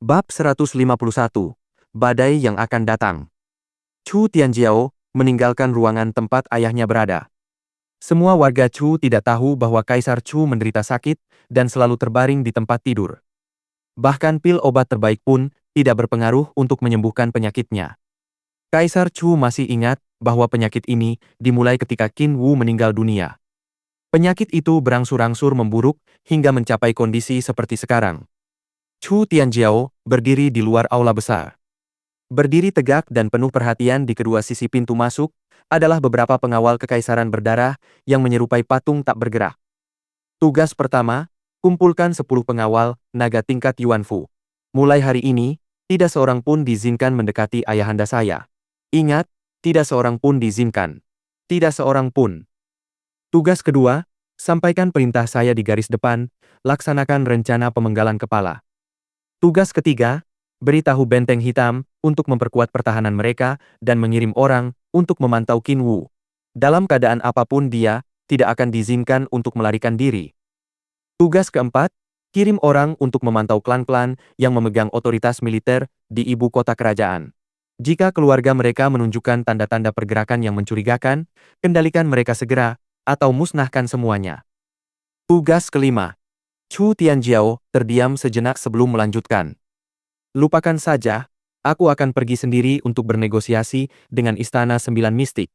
Bab 151. Badai yang akan datang. Chu Tianjiao meninggalkan ruangan tempat ayahnya berada. Semua warga Chu tidak tahu bahwa Kaisar Chu menderita sakit dan selalu terbaring di tempat tidur. Bahkan pil obat terbaik pun tidak berpengaruh untuk menyembuhkan penyakitnya. Kaisar Chu masih ingat bahwa penyakit ini dimulai ketika Qin Wu meninggal dunia. Penyakit itu berangsur-angsur memburuk hingga mencapai kondisi seperti sekarang. Chu Tianjiao berdiri di luar aula besar. Berdiri tegak dan penuh perhatian di kedua sisi pintu masuk adalah beberapa pengawal kekaisaran berdarah yang menyerupai patung tak bergerak. Tugas pertama, kumpulkan 10 pengawal naga tingkat Yuanfu. Mulai hari ini, tidak seorang pun diizinkan mendekati ayahanda saya. Ingat, tidak seorang pun diizinkan. Tidak seorang pun. Tugas kedua, sampaikan perintah saya di garis depan, laksanakan rencana pemenggalan kepala. Tugas ketiga, beritahu benteng hitam untuk memperkuat pertahanan mereka dan mengirim orang untuk memantau Qin Wu. Dalam keadaan apapun dia tidak akan diizinkan untuk melarikan diri. Tugas keempat, kirim orang untuk memantau klan-klan yang memegang otoritas militer di ibu kota kerajaan. Jika keluarga mereka menunjukkan tanda-tanda pergerakan yang mencurigakan, kendalikan mereka segera atau musnahkan semuanya. Tugas kelima, Chu Tianjiao terdiam sejenak sebelum melanjutkan. Lupakan saja, aku akan pergi sendiri untuk bernegosiasi dengan Istana Sembilan Mistik.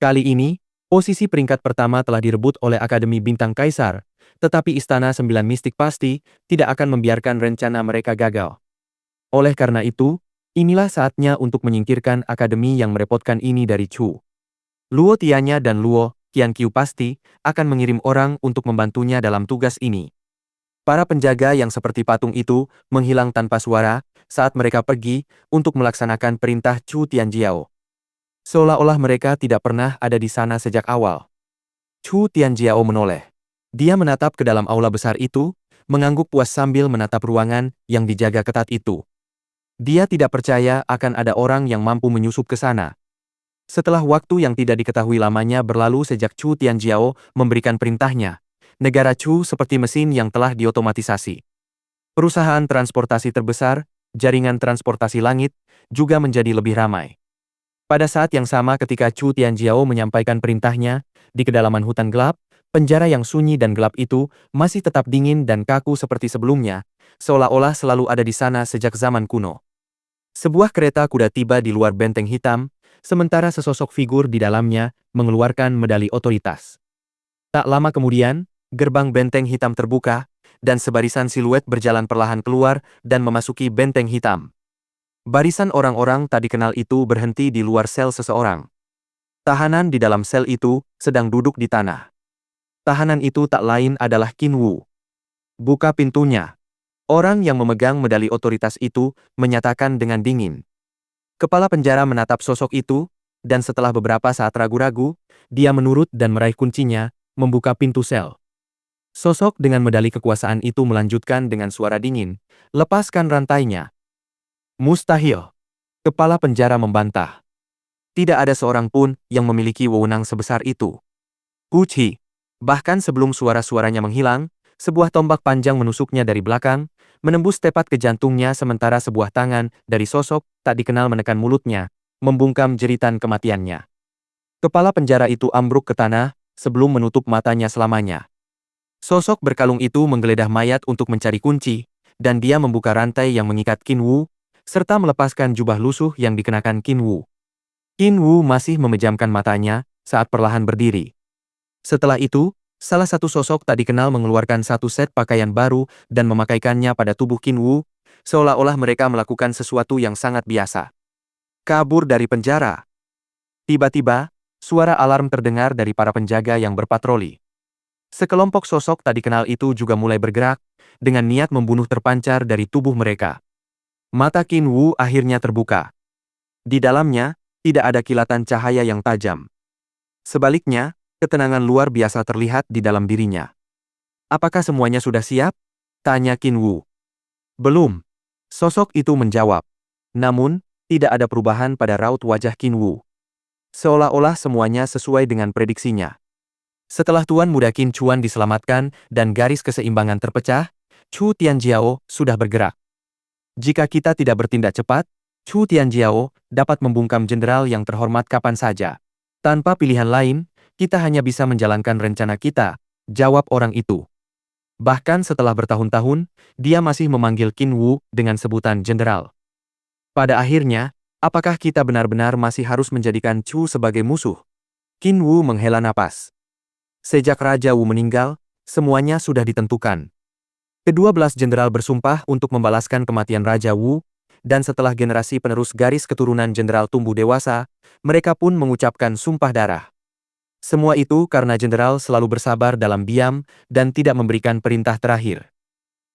Kali ini, posisi peringkat pertama telah direbut oleh Akademi Bintang Kaisar, tetapi Istana Sembilan Mistik pasti tidak akan membiarkan rencana mereka gagal. Oleh karena itu, inilah saatnya untuk menyingkirkan akademi yang merepotkan ini dari Chu. Luo Tianya dan Luo Qianqiu pasti akan mengirim orang untuk membantunya dalam tugas ini. Para penjaga yang seperti patung itu menghilang tanpa suara saat mereka pergi untuk melaksanakan perintah Chu Tianjiao. Seolah-olah mereka tidak pernah ada di sana sejak awal. Chu Tianjiao menoleh. Dia menatap ke dalam aula besar itu, mengangguk puas sambil menatap ruangan yang dijaga ketat itu. Dia tidak percaya akan ada orang yang mampu menyusup ke sana. Setelah waktu yang tidak diketahui lamanya berlalu sejak Chu Tianjiao memberikan perintahnya, negara Chu seperti mesin yang telah diotomatisasi. Perusahaan transportasi terbesar, jaringan transportasi langit, juga menjadi lebih ramai. Pada saat yang sama ketika Chu Tianjiao menyampaikan perintahnya, di kedalaman hutan gelap, penjara yang sunyi dan gelap itu masih tetap dingin dan kaku seperti sebelumnya, seolah-olah selalu ada di sana sejak zaman kuno. Sebuah kereta kuda tiba di luar benteng hitam, sementara sesosok figur di dalamnya mengeluarkan medali otoritas. Tak lama kemudian, gerbang benteng hitam terbuka, dan sebarisan siluet berjalan perlahan keluar dan memasuki benteng hitam. Barisan orang-orang tak dikenal itu berhenti di luar sel seseorang. Tahanan di dalam sel itu sedang duduk di tanah. Tahanan itu tak lain adalah Qin Wu. Buka pintunya. Orang yang memegang medali otoritas itu menyatakan dengan dingin. Kepala penjara menatap sosok itu, dan setelah beberapa saat ragu-ragu, dia menurut dan meraih kuncinya, membuka pintu sel. Sosok dengan medali kekuasaan itu melanjutkan dengan suara dingin, lepaskan rantainya. Mustahil. Kepala penjara membantah. Tidak ada seorang pun yang memiliki wewenang sebesar itu. Puci. Bahkan sebelum suara-suaranya menghilang, sebuah tombak panjang menusuknya dari belakang, menembus tepat ke jantungnya sementara sebuah tangan dari sosok tak dikenal menekan mulutnya, membungkam jeritan kematiannya. Kepala penjara itu ambruk ke tanah sebelum menutup matanya selamanya. Sosok berkalung itu menggeledah mayat untuk mencari kunci, dan dia membuka rantai yang mengikat Qin Wu, serta melepaskan jubah lusuh yang dikenakan Qin Wu. Qin Wu masih memejamkan matanya saat perlahan berdiri. Setelah itu, salah satu sosok tak dikenal mengeluarkan satu set pakaian baru dan memakaikannya pada tubuh Qin Wu, seolah-olah mereka melakukan sesuatu yang sangat biasa. Kabur dari penjara. Tiba-tiba, suara alarm terdengar dari para penjaga yang berpatroli. Sekelompok sosok tak dikenal itu juga mulai bergerak, dengan niat membunuh terpancar dari tubuh mereka. Mata Qin Wu akhirnya terbuka. Di dalamnya, tidak ada kilatan cahaya yang tajam. Sebaliknya, ketenangan luar biasa terlihat di dalam dirinya. Apakah semuanya sudah siap? Tanya Qin Wu. Belum. Sosok itu menjawab. Namun, tidak ada perubahan pada raut wajah Qin Wu. Seolah-olah semuanya sesuai dengan prediksinya. Setelah Tuan Muda Qin Chuan diselamatkan dan garis keseimbangan terpecah, Chu Tianjiao sudah bergerak. Jika kita tidak bertindak cepat, Chu Tianjiao dapat membungkam jenderal yang terhormat kapan saja. Tanpa pilihan lain, kita hanya bisa menjalankan rencana kita, jawab orang itu. Bahkan setelah bertahun-tahun, dia masih memanggil Qin Wu dengan sebutan jenderal. Pada akhirnya, apakah kita benar-benar masih harus menjadikan Chu sebagai musuh? Qin Wu menghela napas. Sejak Raja Wu meninggal, semuanya sudah ditentukan. Kedua-belas jenderal bersumpah untuk membalaskan kematian Raja Wu, dan setelah generasi penerus garis keturunan jenderal tumbuh dewasa, mereka pun mengucapkan sumpah darah. Semua itu karena jenderal selalu bersabar dalam diam dan tidak memberikan perintah terakhir.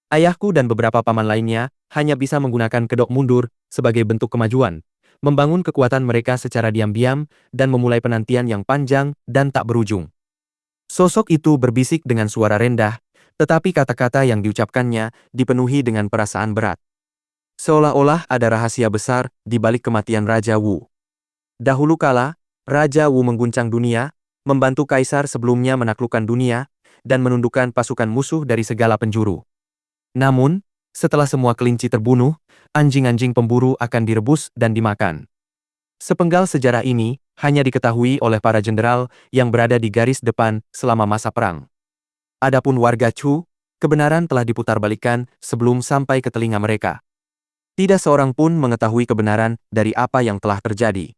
Ayahku dan beberapa paman lainnya hanya bisa menggunakan kedok mundur sebagai bentuk kemajuan, membangun kekuatan mereka secara diam-diam dan memulai penantian yang panjang dan tak berujung. Sosok itu berbisik dengan suara rendah, tetapi kata-kata yang diucapkannya dipenuhi dengan perasaan berat. Seolah-olah ada rahasia besar di balik kematian Raja Wu. Dahulu kala, Raja Wu mengguncang dunia, membantu kaisar sebelumnya menaklukkan dunia, dan menundukkan pasukan musuh dari segala penjuru. Namun, setelah semua kelinci terbunuh, anjing-anjing pemburu akan direbus dan dimakan. Sepenggal sejarah ini hanya diketahui oleh para jenderal yang berada di garis depan selama masa perang. Adapun warga Chu, kebenaran telah diputarbalikkan sebelum sampai ke telinga mereka. Tidak seorang pun mengetahui kebenaran dari apa yang telah terjadi.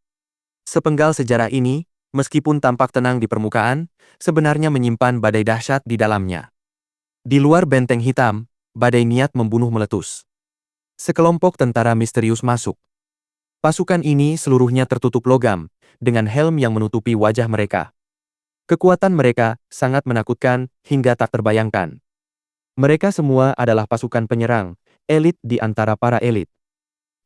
Sepenggal sejarah ini, meskipun tampak tenang di permukaan, sebenarnya menyimpan badai dahsyat di dalamnya. Di luar benteng hitam, badai niat membunuh meletus. Sekelompok tentara misterius masuk. Pasukan ini seluruhnya tertutup logam, dengan helm yang menutupi wajah mereka. Kekuatan mereka sangat menakutkan hingga tak terbayangkan. Mereka semua adalah pasukan penyerang, elit di antara para elit.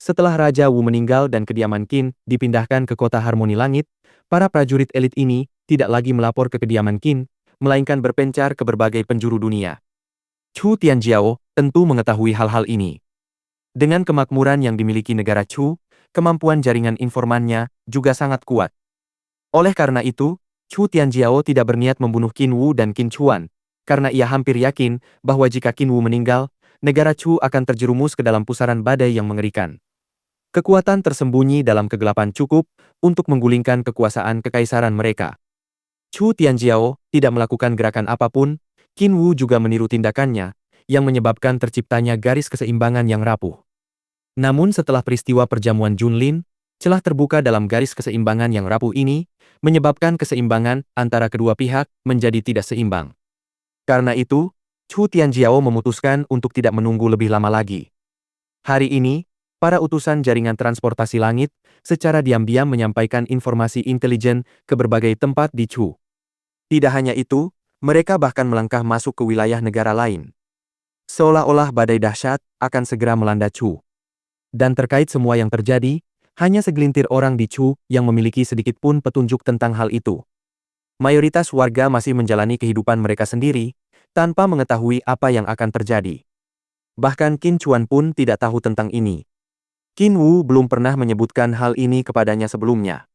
Setelah Raja Wu meninggal dan kediaman Qin dipindahkan ke kota Harmoni Langit, para prajurit elit ini tidak lagi melapor ke kediaman Qin, melainkan berpencar ke berbagai penjuru dunia. Chu Tianjiao tentu mengetahui hal-hal ini. Dengan kemakmuran yang dimiliki negara Chu, kemampuan jaringan informannya juga sangat kuat. Oleh karena itu, Chu Tianjiao tidak berniat membunuh Qin Wu dan Qin Chuan, karena ia hampir yakin bahwa jika Qin Wu meninggal, negara Chu akan terjerumus ke dalam pusaran badai yang mengerikan. Kekuatan tersembunyi dalam kegelapan cukup untuk menggulingkan kekuasaan kekaisaran mereka. Chu Tianjiao tidak melakukan gerakan apapun, Qin Wu juga meniru tindakannya, yang menyebabkan terciptanya garis keseimbangan yang rapuh. Namun setelah peristiwa perjamuan Junlin, celah terbuka dalam garis keseimbangan yang rapuh ini, menyebabkan keseimbangan antara kedua pihak menjadi tidak seimbang. Karena itu, Chu Tianjiao memutuskan untuk tidak menunggu lebih lama lagi. Hari ini, para utusan jaringan transportasi langit secara diam-diam menyampaikan informasi intelijen ke berbagai tempat di Chu. Tidak hanya itu, mereka bahkan melangkah masuk ke wilayah negara lain. Seolah-olah badai dahsyat akan segera melanda Chu. Dan terkait semua yang terjadi, hanya segelintir orang di Chu yang memiliki sedikit pun petunjuk tentang hal itu. Mayoritas warga masih menjalani kehidupan mereka sendiri, tanpa mengetahui apa yang akan terjadi. Bahkan Qin Chuan pun tidak tahu tentang ini. Qin Wu belum pernah menyebutkan hal ini kepadanya sebelumnya.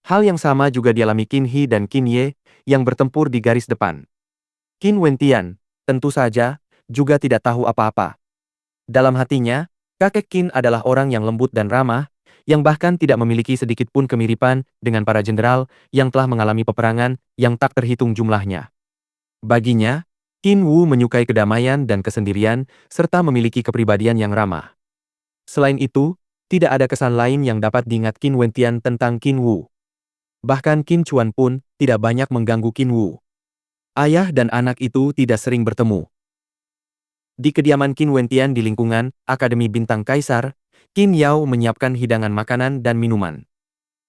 Hal yang sama juga dialami Qin He dan Qin Ye, yang bertempur di garis depan. Qin Wentian, tentu saja, juga tidak tahu apa-apa. Dalam hatinya, kakek Qin adalah orang yang lembut dan ramah, yang bahkan tidak memiliki sedikit pun kemiripan dengan para jenderal yang telah mengalami peperangan yang tak terhitung jumlahnya. Baginya, Qin Wu menyukai kedamaian dan kesendirian, serta memiliki kepribadian yang ramah. Selain itu, tidak ada kesan lain yang dapat diingat Qin Wentian tentang Qin Wu. Bahkan Qin Chuan pun tidak banyak mengganggu Qin Wu. Ayah dan anak itu tidak sering bertemu. Di kediaman Qin Wentian di lingkungan Akademi Bintang Kaisar, Qin Yao menyiapkan hidangan makanan dan minuman.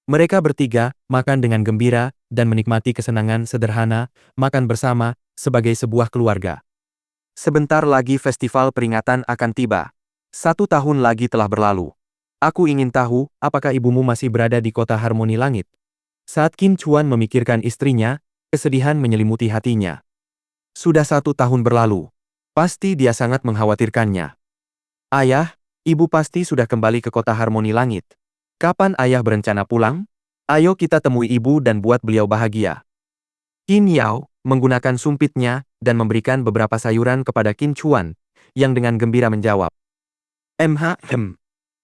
Mereka bertiga makan dengan gembira dan menikmati kesenangan sederhana, makan bersama sebagai sebuah keluarga. Sebentar lagi festival peringatan akan tiba. 1 tahun lagi telah berlalu. Aku ingin tahu, apakah ibumu masih berada di kota Harmoni Langit? Saat Qin Chuan memikirkan istrinya, kesedihan menyelimuti hatinya. Sudah 1 tahun berlalu. Pasti dia sangat mengkhawatirkannya. Ayah, ibu pasti sudah kembali ke kota Harmoni Langit. Kapan ayah berencana pulang? Ayo kita temui ibu dan buat beliau bahagia. Qin Yao menggunakan sumpitnya dan memberikan beberapa sayuran kepada Qin Chuan, yang dengan gembira menjawab.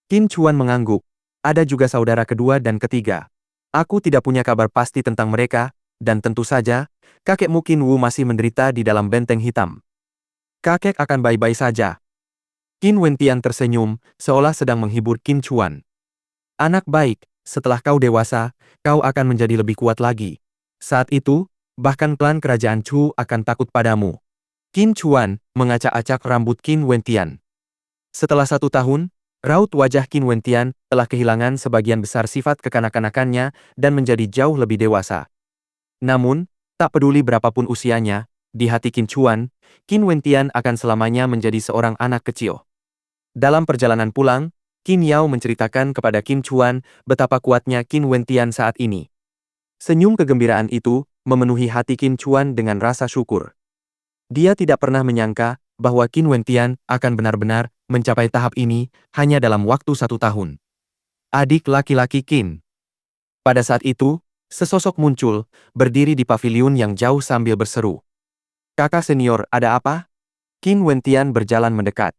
Qin Chuan mengangguk. Ada juga saudara kedua dan ketiga. Aku tidak punya kabar pasti tentang mereka, dan tentu saja, kakekmu Qin Wu masih menderita di dalam benteng hitam. Kakek akan baik-baik saja. Qin Wentian tersenyum, seolah sedang menghibur Qin Chuan. Anak baik, setelah kau dewasa, kau akan menjadi lebih kuat lagi. Saat itu, bahkan klan kerajaan Chu akan takut padamu. Qin Chuan mengacak-acak rambut Qin Wentian. Setelah 1 tahun, raut wajah Qin Wentian telah kehilangan sebagian besar sifat kekanak-kanakannya dan menjadi jauh lebih dewasa. Namun, tak peduli berapapun usianya, di hati Qin Chuan, Qin Wentian akan selamanya menjadi seorang anak kecil. Dalam perjalanan pulang, Qin Yao menceritakan kepada Qin Chuan betapa kuatnya Qin Wentian saat ini. Senyum kegembiraan itu memenuhi hati Qin Chuan dengan rasa syukur. Dia tidak pernah menyangka bahwa Qin Wentian akan benar-benar mencapai tahap ini hanya dalam waktu 1 tahun. Adik laki-laki Qin. Pada saat itu, sesosok muncul, berdiri di paviliun yang jauh sambil berseru. Kakak senior, ada apa? Qin Wentian berjalan mendekat.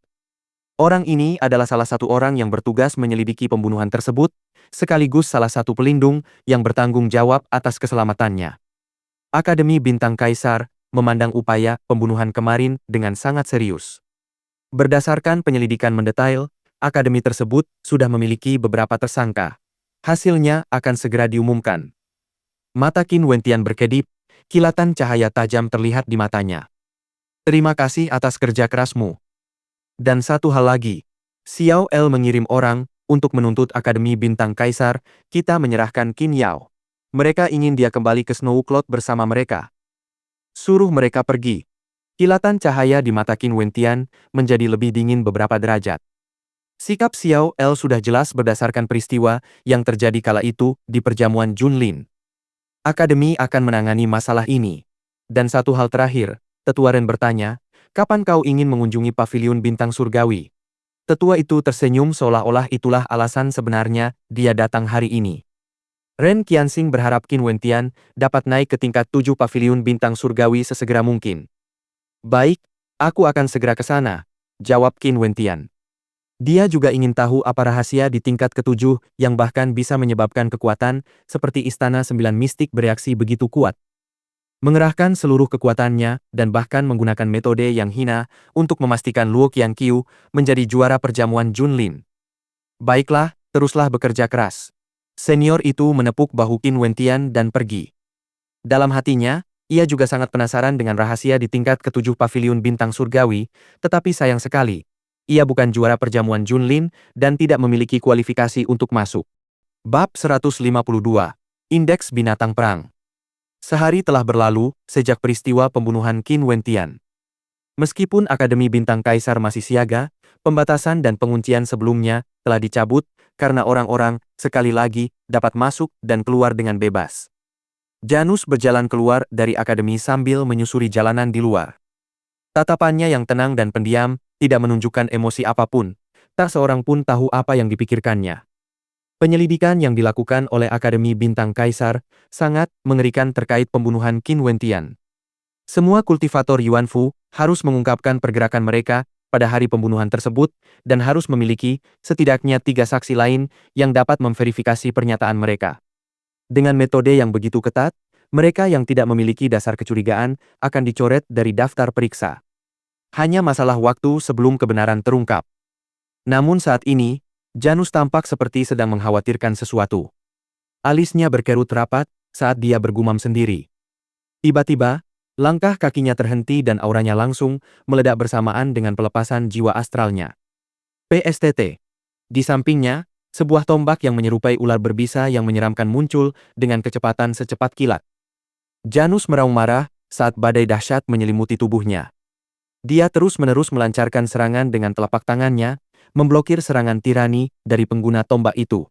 Orang ini adalah salah satu orang yang bertugas menyelidiki pembunuhan tersebut, sekaligus salah satu pelindung yang bertanggung jawab atas keselamatannya. Akademi Bintang Kaisar memandang upaya pembunuhan kemarin dengan sangat serius. Berdasarkan penyelidikan mendetail, akademi tersebut sudah memiliki beberapa tersangka. Hasilnya akan segera diumumkan. Mata Qin Wentian berkedip, kilatan cahaya tajam terlihat di matanya. Terima kasih atas kerja kerasmu. Dan satu hal lagi, Xiao El mengirim orang untuk menuntut Akademi Bintang Kaisar, kita menyerahkan Qin Yao. Mereka ingin dia kembali ke Snow Cloud bersama mereka. Suruh mereka pergi. Kilatan cahaya di mata Qin Wentian menjadi lebih dingin beberapa derajat. Sikap Xiao El sudah jelas berdasarkan peristiwa yang terjadi kala itu di perjamuan Junlin. Akademi akan menangani masalah ini. Dan satu hal terakhir, Tetua Ren bertanya, kapan kau ingin mengunjungi paviliun bintang surgawi? Tetua itu tersenyum seolah-olah itulah alasan sebenarnya dia datang hari ini. Ren Qianxing berharap Qin Wentian dapat naik ke tingkat 7 paviliun bintang surgawi sesegera mungkin. Baik, aku akan segera ke sana, jawab Qin Wentian. Dia juga ingin tahu apa rahasia di tingkat ke-7 yang bahkan bisa menyebabkan kekuatan seperti Istana 9 Mistik bereaksi begitu kuat. Mengerahkan seluruh kekuatannya dan bahkan menggunakan metode yang hina untuk memastikan Luo Qianqiu menjadi juara perjamuan Junlin. Baiklah, teruslah bekerja keras. Senior itu menepuk bahu Qin Wentian dan pergi. Dalam hatinya, ia juga sangat penasaran dengan rahasia di tingkat ke-7 paviliun bintang surgawi, tetapi sayang sekali, ia bukan juara perjamuan Junlin dan tidak memiliki kualifikasi untuk masuk. Bab 152. Indeks Binatang Perang. Sehari telah berlalu sejak peristiwa pembunuhan Qin Wentian. Meskipun Akademi Bintang Kaisar masih siaga, pembatasan dan penguncian sebelumnya telah dicabut karena orang-orang sekali lagi dapat masuk dan keluar dengan bebas. Janus berjalan keluar dari akademi sambil menyusuri jalanan di luar. Tatapannya yang tenang dan pendiam tidak menunjukkan emosi apapun, tak seorang pun tahu apa yang dipikirkannya. Penyelidikan yang dilakukan oleh Akademi Bintang Kaisar sangat mengerikan terkait pembunuhan Qin Wentian. Semua kultivator Yuanfu harus mengungkapkan pergerakan mereka pada hari pembunuhan tersebut dan harus memiliki setidaknya 3 saksi lain yang dapat memverifikasi pernyataan mereka. Dengan metode yang begitu ketat, mereka yang tidak memiliki dasar kecurigaan akan dicoret dari daftar periksa. Hanya masalah waktu sebelum kebenaran terungkap. Namun saat ini, Janus tampak seperti sedang mengkhawatirkan sesuatu. Alisnya berkerut rapat saat dia bergumam sendiri. Tiba-tiba, langkah kakinya terhenti dan auranya langsung meledak bersamaan dengan pelepasan jiwa astralnya. PSTT. Di sampingnya, sebuah tombak yang menyerupai ular berbisa yang menyeramkan muncul dengan kecepatan secepat kilat. Janus meraung marah saat badai dahsyat menyelimuti tubuhnya. Dia terus-menerus melancarkan serangan dengan telapak tangannya, memblokir serangan tirani dari pengguna tombak itu.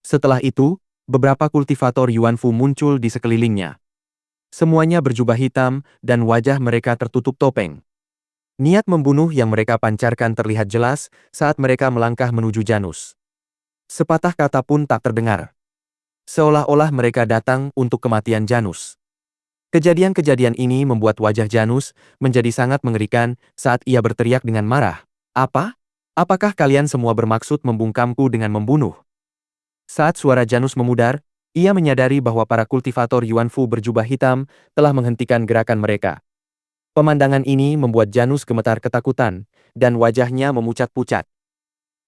Setelah itu, beberapa kultivator Yuanfu muncul di sekelilingnya. Semuanya berjubah hitam dan wajah mereka tertutup topeng. Niat membunuh yang mereka pancarkan terlihat jelas saat mereka melangkah menuju Janus. Sepatah kata pun tak terdengar. Seolah-olah mereka datang untuk kematian Janus. Kejadian-kejadian ini membuat wajah Janus menjadi sangat mengerikan saat ia berteriak dengan marah. Apa? Apakah kalian semua bermaksud membungkamku dengan membunuh? Saat suara Janus memudar, ia menyadari bahwa para kultivator Yuan Fu berjubah hitam telah menghentikan gerakan mereka. Pemandangan ini membuat Janus gemetar ketakutan, dan wajahnya memucat-pucat.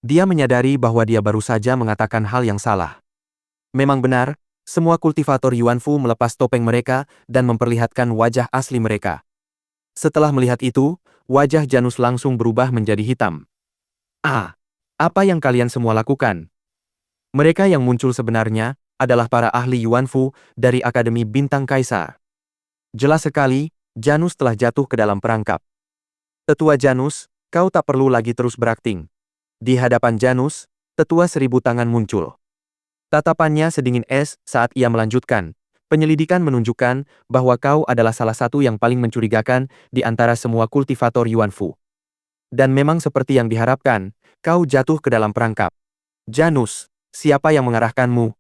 Dia menyadari bahwa dia baru saja mengatakan hal yang salah. Memang benar, semua kultivator Yuan Fu melepas topeng mereka dan memperlihatkan wajah asli mereka. Setelah melihat itu, wajah Janus langsung berubah menjadi hitam. Ah, apa yang kalian semua lakukan? Mereka yang muncul sebenarnya adalah para ahli Yuan Fu dari Akademi Bintang Kaisar. Jelas sekali, Janus telah jatuh ke dalam perangkap. Tetua Janus, kau tak perlu lagi terus berakting. Di hadapan Janus, Tetua Seribu Tangan muncul. Tatapannya sedingin es saat ia melanjutkan. Penyelidikan menunjukkan bahwa kau adalah salah satu yang paling mencurigakan di antara semua kultivator Yuan Fu. Dan memang seperti yang diharapkan, kau jatuh ke dalam perangkap. Janus, siapa yang mengarahkanmu?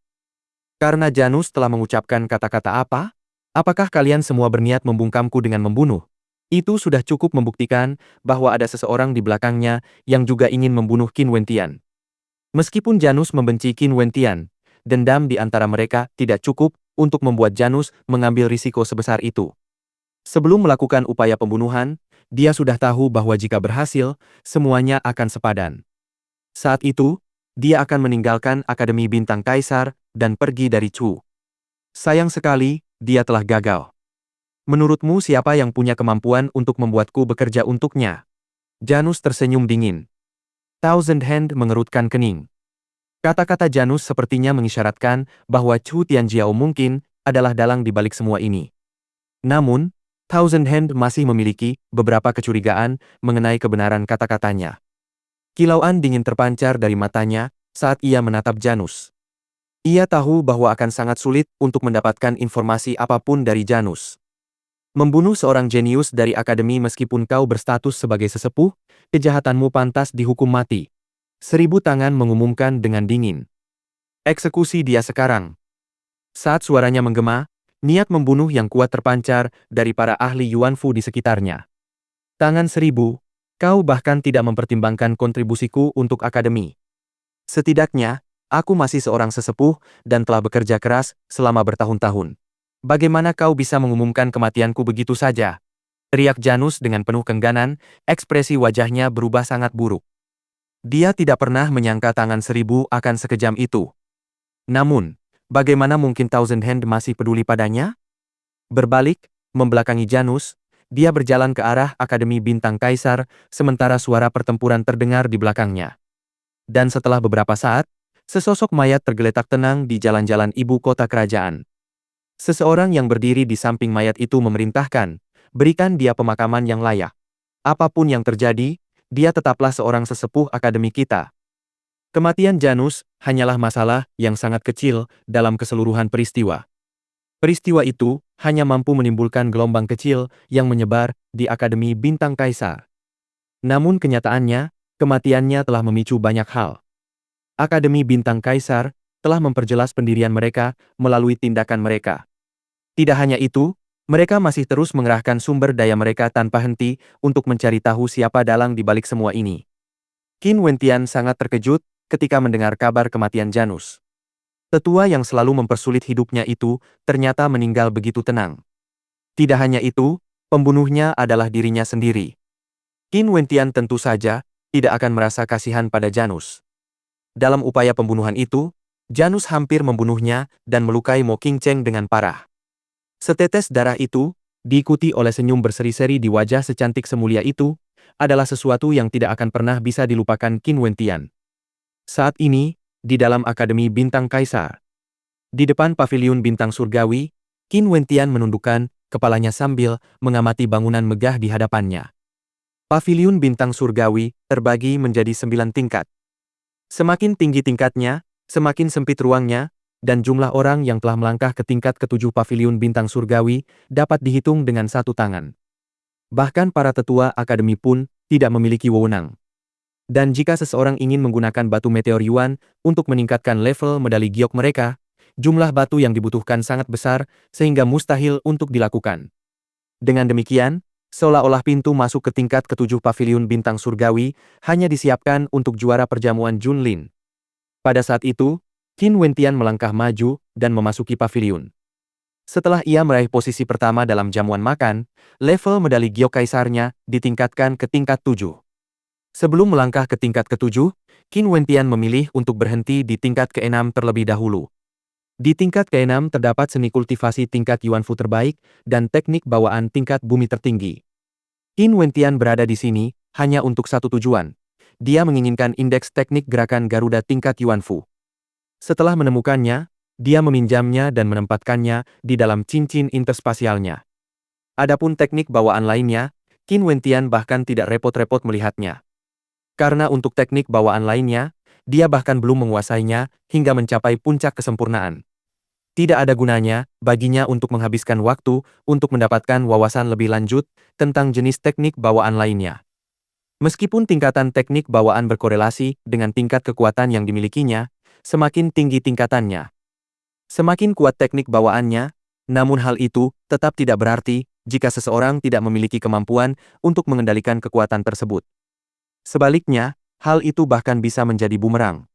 Karena Janus telah mengucapkan kata-kata apa? Apakah kalian semua berniat membungkamku dengan membunuh? Itu sudah cukup membuktikan bahwa ada seseorang di belakangnya yang juga ingin membunuh Qin Wentian. Meskipun Janus membenci Qin Wentian, dendam di antara mereka tidak cukup untuk membuat Janus mengambil risiko sebesar itu. Sebelum melakukan upaya pembunuhan, dia sudah tahu bahwa jika berhasil, semuanya akan sepadan. Saat itu, dia akan meninggalkan Akademi Bintang Kaisar dan pergi dari Chu. Sayang sekali, dia telah gagal. Menurutmu siapa yang punya kemampuan untuk membuatku bekerja untuknya? Janus tersenyum dingin. Thousand Hand mengerutkan kening. Kata-kata Janus sepertinya mengisyaratkan bahwa Chu Tianjiao mungkin adalah dalang di balik semua ini. Namun, Thousand Hand masih memiliki beberapa kecurigaan mengenai kebenaran kata-katanya. Kilauan dingin terpancar dari matanya saat ia menatap Janus. Ia tahu bahwa akan sangat sulit untuk mendapatkan informasi apapun dari Janus. Membunuh seorang jenius dari akademi meskipun kau berstatus sebagai sesepuh, kejahatanmu pantas dihukum mati. Seribu Tangan mengumumkan dengan dingin. Eksekusi dia sekarang. Saat suaranya menggema, niat membunuh yang kuat terpancar dari para ahli Yuan Fu di sekitarnya. Tangan Seribu, kau bahkan tidak mempertimbangkan kontribusiku untuk akademi. Setidaknya, aku masih seorang sesepuh dan telah bekerja keras selama bertahun-tahun. Bagaimana kau bisa mengumumkan kematianku begitu saja? Teriak Janus dengan penuh kengganan, ekspresi wajahnya berubah sangat buruk. Dia tidak pernah menyangka Tangan Seribu akan sekejam itu. Namun, bagaimana mungkin Thousand Hand masih peduli padanya? Berbalik, membelakangi Janus, dia berjalan ke arah Akademi Bintang Kaisar, sementara suara pertempuran terdengar di belakangnya. Dan setelah beberapa saat, sesosok mayat tergeletak tenang di jalan-jalan ibu kota kerajaan. Seseorang yang berdiri di samping mayat itu memerintahkan, berikan dia pemakaman yang layak. Apapun yang terjadi, dia tetaplah seorang sesepuh akademi kita. Kematian Janus hanyalah masalah yang sangat kecil dalam keseluruhan peristiwa. Peristiwa itu hanya mampu menimbulkan gelombang kecil yang menyebar di Akademi Bintang Kaisar. Namun kenyataannya, kematiannya telah memicu banyak hal. Akademi Bintang Kaisar telah memperjelas pendirian mereka melalui tindakan mereka. Tidak hanya itu, mereka masih terus mengerahkan sumber daya mereka tanpa henti untuk mencari tahu siapa dalang di balik semua ini. Qin Wentian sangat terkejut ketika mendengar kabar kematian Janus. Tetua yang selalu mempersulit hidupnya itu ternyata meninggal begitu tenang. Tidak hanya itu, pembunuhnya adalah dirinya sendiri. Qin Wentian tentu saja tidak akan merasa kasihan pada Janus. Dalam upaya pembunuhan itu, Janus hampir membunuhnya dan melukai Mo Qingcheng dengan parah. Setetes darah itu, diikuti oleh senyum berseri-seri di wajah secantik semulia itu, adalah sesuatu yang tidak akan pernah bisa dilupakan Qin Wentian. Saat ini, di dalam Akademi Bintang Kaisar. Di depan Paviliun Bintang Surgawi, Qin Wentian menundukkan kepalanya sambil mengamati bangunan megah di hadapannya. Paviliun Bintang Surgawi terbagi menjadi 9 tingkat. Semakin tinggi tingkatnya, semakin sempit ruangnya, dan jumlah orang yang telah melangkah ke tingkat ke-7 Paviliun Bintang Surgawi dapat dihitung dengan satu tangan. Bahkan para tetua akademi pun tidak memiliki wewenang. Dan jika seseorang ingin menggunakan batu meteor Yuan untuk meningkatkan level medali giok mereka, jumlah batu yang dibutuhkan sangat besar sehingga mustahil untuk dilakukan. Dengan demikian, Seolah-olah pintu masuk ke tingkat ketujuh paviliun bintang surgawi hanya disiapkan untuk juara perjamuan Junlin. Pada saat itu, Qin Wentian melangkah maju dan memasuki paviliun. Setelah ia meraih posisi pertama dalam jamuan makan, level medali Gyo Kaisarnya ditingkatkan ke tingkat 7. Sebelum melangkah ke tingkat ke-7, Qin Wentian memilih untuk berhenti di tingkat ke-6 terlebih dahulu. Di tingkat ke-6 terdapat seni kultivasi tingkat Yuanfu terbaik dan teknik bawaan tingkat bumi tertinggi. Qin Wentian berada di sini hanya untuk satu tujuan. Dia menginginkan indeks teknik gerakan Garuda tingkat Yuanfu. Setelah menemukannya, dia meminjamnya dan menempatkannya di dalam cincin interspasialnya. Adapun teknik bawaan lainnya, Qin Wentian bahkan tidak repot-repot melihatnya. Karena untuk teknik bawaan lainnya, dia bahkan belum menguasainya hingga mencapai puncak kesempurnaan. Tidak ada gunanya baginya untuk menghabiskan waktu untuk mendapatkan wawasan lebih lanjut tentang jenis teknik bawaan lainnya. Meskipun tingkatan teknik bawaan berkorelasi dengan tingkat kekuatan yang dimilikinya, semakin tinggi tingkatannya, semakin kuat teknik bawaannya, namun hal itu tetap tidak berarti jika seseorang tidak memiliki kemampuan untuk mengendalikan kekuatan tersebut. Sebaliknya, hal itu bahkan bisa menjadi bumerang.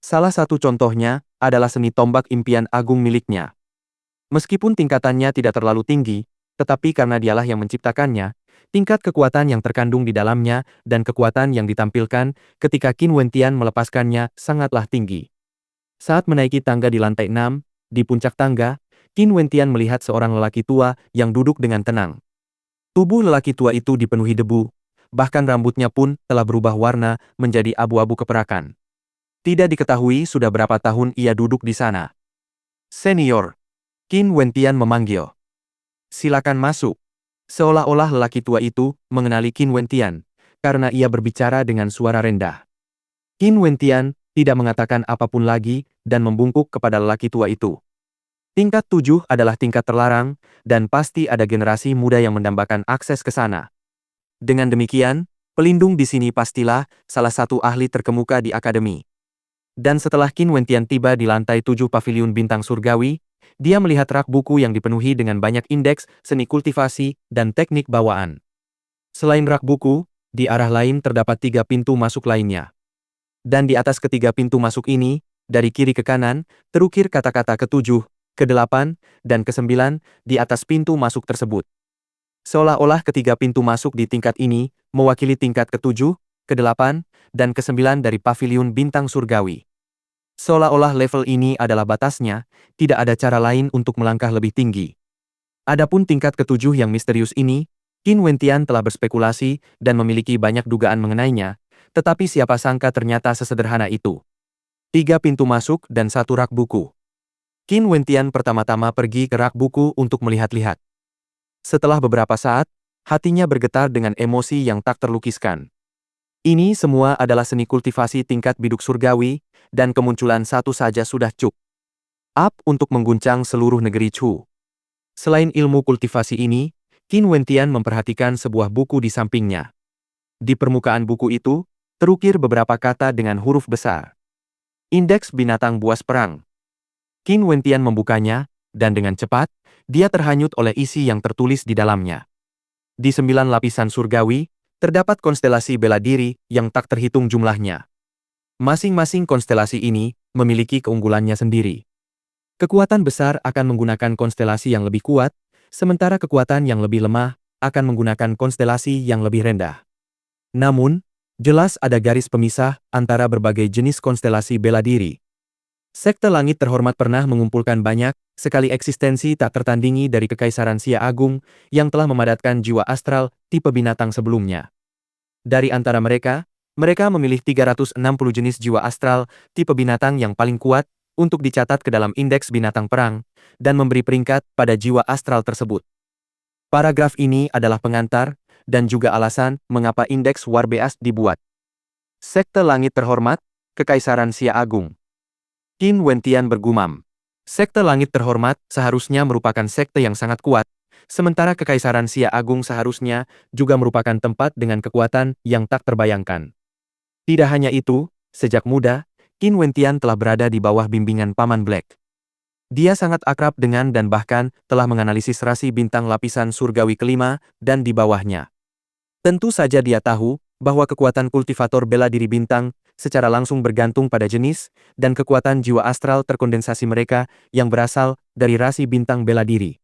Salah satu contohnya adalah seni tombak impian agung miliknya. Meskipun tingkatannya tidak terlalu tinggi, tetapi karena dialah yang menciptakannya, tingkat kekuatan yang terkandung di dalamnya dan kekuatan yang ditampilkan ketika Qin Wentian melepaskannya sangatlah tinggi. Saat menaiki tangga di lantai 6, di puncak tangga, Qin Wentian melihat seorang lelaki tua yang duduk dengan tenang. Tubuh lelaki tua itu dipenuhi debu, bahkan rambutnya pun telah berubah warna menjadi abu-abu keperakan. Tidak diketahui sudah berapa tahun ia duduk di sana. Senior, Qin Wentian memanggil. Silakan masuk. Seolah-olah lelaki tua itu mengenali Qin Wentian, karena ia berbicara dengan suara rendah. Qin Wentian tidak mengatakan apapun lagi dan membungkuk kepada lelaki tua itu. Tingkat 7 adalah tingkat terlarang, dan pasti ada generasi muda yang mendambakan akses ke sana. Dengan demikian, pelindung di sini pastilah salah satu ahli terkemuka di akademi. Dan setelah Qin Wentian tiba di lantai 7 paviliun bintang surgawi, dia melihat rak buku yang dipenuhi dengan banyak indeks, seni kultivasi, dan teknik bawaan. Selain rak buku, di arah lain terdapat 3 pintu masuk lainnya. Dan di atas ketiga pintu masuk ini, dari kiri ke kanan, terukir kata-kata ke-7, ke-8, dan ke-9 di atas pintu masuk tersebut. Seolah-olah ketiga pintu masuk di tingkat ini mewakili tingkat ke-7, ke-8, dan ke-9 dari paviliun bintang surgawi. Seolah-olah level ini adalah batasnya, tidak ada cara lain untuk melangkah lebih tinggi. Adapun tingkat ke-7 yang misterius ini, Qin Wentian telah berspekulasi dan memiliki banyak dugaan mengenainya, tetapi siapa sangka ternyata sesederhana itu. 3 pintu masuk dan 1 rak buku. Qin Wentian pertama-tama pergi ke rak buku untuk melihat-lihat. Setelah beberapa saat, hatinya bergetar dengan emosi yang tak terlukiskan. Ini semua adalah seni kultivasi tingkat biduk surgawi, dan kemunculan satu saja sudah cukup untuk mengguncang seluruh negeri Chu. Selain ilmu kultivasi ini, Qin Wentian memperhatikan sebuah buku di sampingnya. Di permukaan buku itu, terukir beberapa kata dengan huruf besar. Indeks binatang buas perang. Qin Wentian membukanya, dan dengan cepat, dia terhanyut oleh isi yang tertulis di dalamnya. Di 9 lapisan surgawi, terdapat konstelasi bela diri yang tak terhitung jumlahnya. Masing-masing konstelasi ini memiliki keunggulannya sendiri. Kekuatan besar akan menggunakan konstelasi yang lebih kuat, sementara kekuatan yang lebih lemah akan menggunakan konstelasi yang lebih rendah. Namun, jelas ada garis pemisah antara berbagai jenis konstelasi bela diri. Sekte Langit Terhormat pernah mengumpulkan banyak sekali eksistensi tak tertandingi dari Kekaisaran Xia Agung yang telah memadatkan jiwa astral tipe binatang sebelumnya. Dari antara mereka, mereka memilih 360 jenis jiwa astral tipe binatang yang paling kuat untuk dicatat ke dalam indeks binatang perang dan memberi peringkat pada jiwa astral tersebut. Paragraf ini adalah pengantar dan juga alasan mengapa indeks War Beast dibuat. Sekte Langit Terhormat, Kekaisaran Xia Agung. Qin Wentian bergumam. Sekte Langit Terhormat seharusnya merupakan sekte yang sangat kuat, sementara Kekaisaran Xia Agung seharusnya juga merupakan tempat dengan kekuatan yang tak terbayangkan. Tidak hanya itu, sejak muda, Qin Wentian telah berada di bawah bimbingan Paman Black. Dia sangat akrab dengan dan bahkan telah menganalisis rasi bintang lapisan surgawi kelima dan di bawahnya. Tentu saja dia tahu bahwa kekuatan kultivator bela diri bintang secara langsung bergantung pada jenis dan kekuatan jiwa astral terkondensasi mereka yang berasal dari rasi bintang bela diri.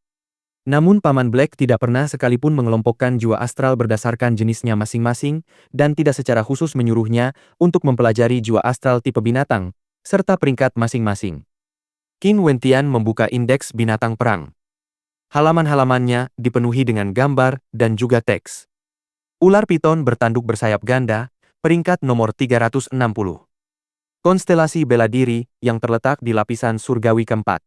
Namun Paman Black tidak pernah sekalipun mengelompokkan jiwa astral berdasarkan jenisnya masing-masing dan tidak secara khusus menyuruhnya untuk mempelajari jiwa astral tipe binatang, serta peringkat masing-masing. Qin Wentian membuka indeks binatang perang. Halaman-halamannya dipenuhi dengan gambar dan juga teks. Ular piton bertanduk bersayap ganda, peringkat nomor 360. Konstelasi bela diri yang terletak di lapisan surgawi keempat.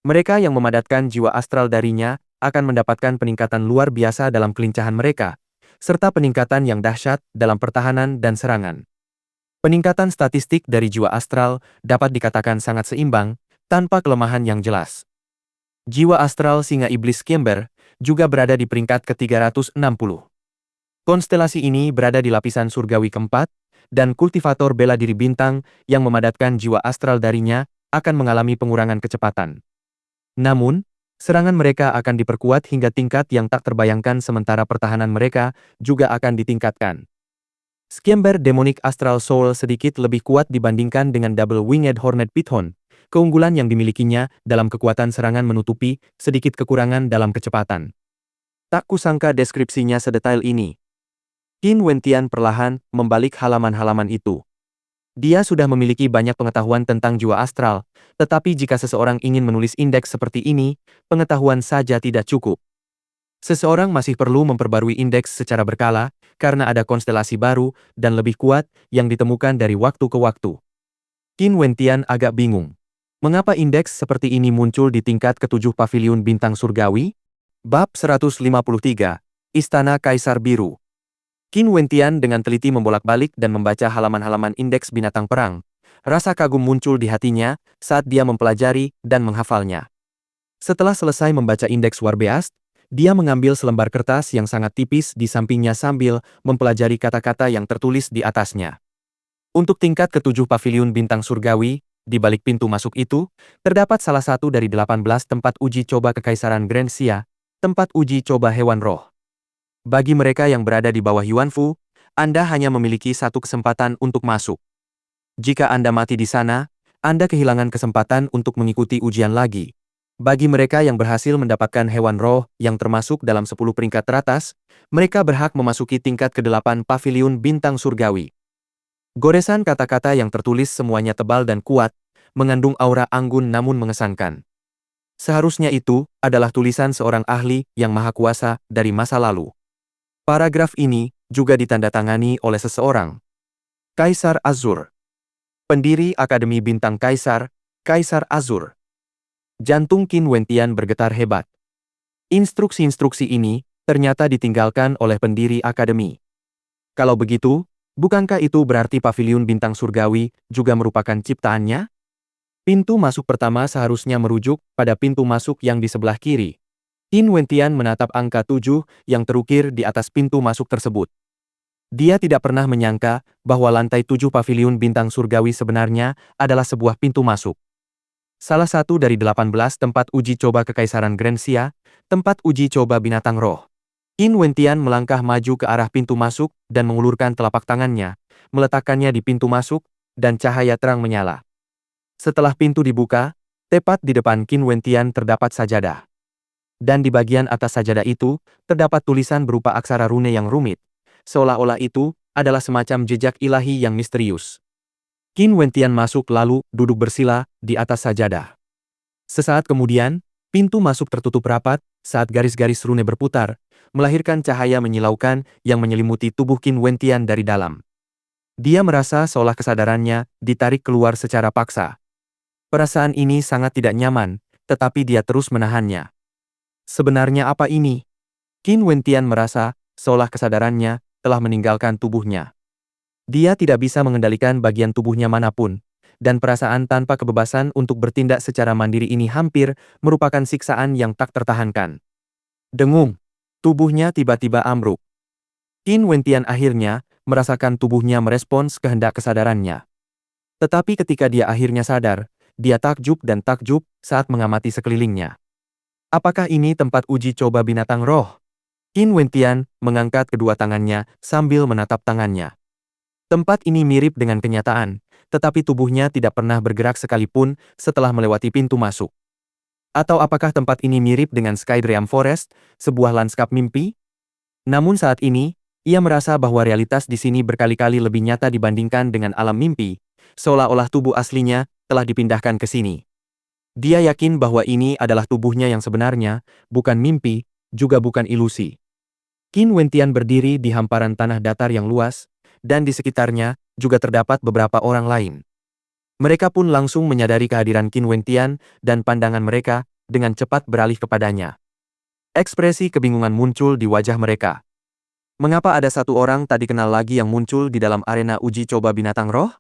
Mereka yang memadatkan jiwa astral darinya akan mendapatkan peningkatan luar biasa dalam kelincahan mereka, serta peningkatan yang dahsyat dalam pertahanan dan serangan. Peningkatan statistik dari jiwa astral dapat dikatakan sangat seimbang, tanpa kelemahan yang jelas. Jiwa astral singa iblis Skember juga berada di peringkat ke-360. Konstelasi ini berada di lapisan surgawi keempat, dan kultivator bela diri bintang yang memadatkan jiwa astral darinya akan mengalami pengurangan kecepatan. Namun, serangan mereka akan diperkuat hingga tingkat yang tak terbayangkan sementara pertahanan mereka juga akan ditingkatkan. Skember Demonic Astral Soul sedikit lebih kuat dibandingkan dengan Double Winged Hornet Python. Keunggulan yang dimilikinya dalam kekuatan serangan menutupi sedikit kekurangan dalam kecepatan. Tak kusangka deskripsinya sedetail ini. Qin Wentian perlahan membalik halaman-halaman itu. Dia sudah memiliki banyak pengetahuan tentang jiwa astral, tetapi jika seseorang ingin menulis indeks seperti ini, pengetahuan saja tidak cukup. Seseorang masih perlu memperbarui indeks secara berkala, karena ada konstelasi baru dan lebih kuat yang ditemukan dari waktu ke waktu. Qin Wentian agak bingung. Mengapa indeks seperti ini muncul di tingkat ke-7 Paviliun Bintang Surgawi? Bab 153, Istana Kaisar Biru. Qin Wentian dengan teliti membolak-balik dan membaca halaman-halaman indeks binatang perang. Rasa kagum muncul di hatinya saat dia mempelajari dan menghafalnya. Setelah selesai membaca indeks Warbeast, dia mengambil selembar kertas yang sangat tipis di sampingnya sambil mempelajari kata-kata yang tertulis di atasnya. Untuk tingkat ke-7 Paviliun Bintang Surgawi, di balik pintu masuk itu, terdapat salah satu dari 18 tempat uji coba Kekaisaran Grand Xia, tempat uji coba hewan roh. Bagi mereka yang berada di bawah Yuanfu, Anda hanya memiliki satu kesempatan untuk masuk. Jika Anda mati di sana, Anda kehilangan kesempatan untuk mengikuti ujian lagi. Bagi mereka yang berhasil mendapatkan hewan roh yang termasuk dalam 10 peringkat teratas, mereka berhak memasuki tingkat ke-8 Paviliun Bintang Surgawi. Goresan kata-kata yang tertulis semuanya tebal dan kuat, mengandung aura anggun namun mengesankan. Seharusnya itu adalah tulisan seorang ahli yang maha kuasa dari masa lalu. Paragraf ini juga ditandatangani oleh seseorang. Kaisar Azur. Pendiri Akademi Bintang Kaisar, Kaisar Azur. Jantung Qin Wentian bergetar hebat. Instruksi-instruksi ini ternyata ditinggalkan oleh pendiri akademi. Kalau begitu, bukankah itu berarti Paviliun Bintang Surgawi juga merupakan ciptaannya? Pintu masuk pertama seharusnya merujuk pada pintu masuk yang di sebelah kiri. Qin Wentian menatap angka 7 yang terukir di atas pintu masuk tersebut. Dia tidak pernah menyangka bahwa lantai 7 Paviliun Bintang Surgawi sebenarnya adalah sebuah pintu masuk. Salah satu dari 18 tempat uji coba Kekaisaran Grand Xia, tempat uji coba binatang roh. Qin Wentian melangkah maju ke arah pintu masuk dan mengulurkan telapak tangannya, meletakkannya di pintu masuk, dan cahaya terang menyala. Setelah pintu dibuka, tepat di depan Qin Wentian terdapat sajadah. Dan di bagian atas sajadah itu, terdapat tulisan berupa aksara rune yang rumit, seolah-olah itu adalah semacam jejak ilahi yang misterius. Qin Wentian masuk lalu duduk bersila di atas sajadah. Sesaat kemudian, pintu masuk tertutup rapat saat garis-garis rune berputar, melahirkan cahaya menyilaukan yang menyelimuti tubuh Qin Wentian dari dalam. Dia merasa seolah kesadarannya ditarik keluar secara paksa. Perasaan ini sangat tidak nyaman, tetapi dia terus menahannya. Sebenarnya apa ini? Qin Wentian merasa seolah kesadarannya telah meninggalkan tubuhnya. Dia tidak bisa mengendalikan bagian tubuhnya manapun, dan perasaan tanpa kebebasan untuk bertindak secara mandiri ini hampir merupakan siksaan yang tak tertahankan. Dengung, tubuhnya tiba-tiba ambruk. Qin Wentian akhirnya merasakan tubuhnya merespons kehendak kesadarannya. Tetapi ketika dia akhirnya sadar, dia takjub dan takjub saat mengamati sekelilingnya. Apakah ini tempat uji coba binatang roh? Qin Wentian mengangkat kedua tangannya sambil menatap tangannya. Tempat ini mirip dengan kenyataan, tetapi tubuhnya tidak pernah bergerak sekalipun setelah melewati pintu masuk. Atau apakah tempat ini mirip dengan Skydream Forest, sebuah lanskap mimpi? Namun saat ini, ia merasa bahwa realitas di sini berkali-kali lebih nyata dibandingkan dengan alam mimpi, seolah-olah tubuh aslinya telah dipindahkan ke sini. Dia yakin bahwa ini adalah tubuhnya yang sebenarnya, bukan mimpi, juga bukan ilusi. Qin Wentian berdiri di hamparan tanah datar yang luas, dan di sekitarnya juga terdapat beberapa orang lain. Mereka pun langsung menyadari kehadiran Qin Wentian dan pandangan mereka dengan cepat beralih kepadanya. Ekspresi kebingungan muncul di wajah mereka. Mengapa ada satu orang tak dikenal lagi yang muncul di dalam arena uji coba binatang roh?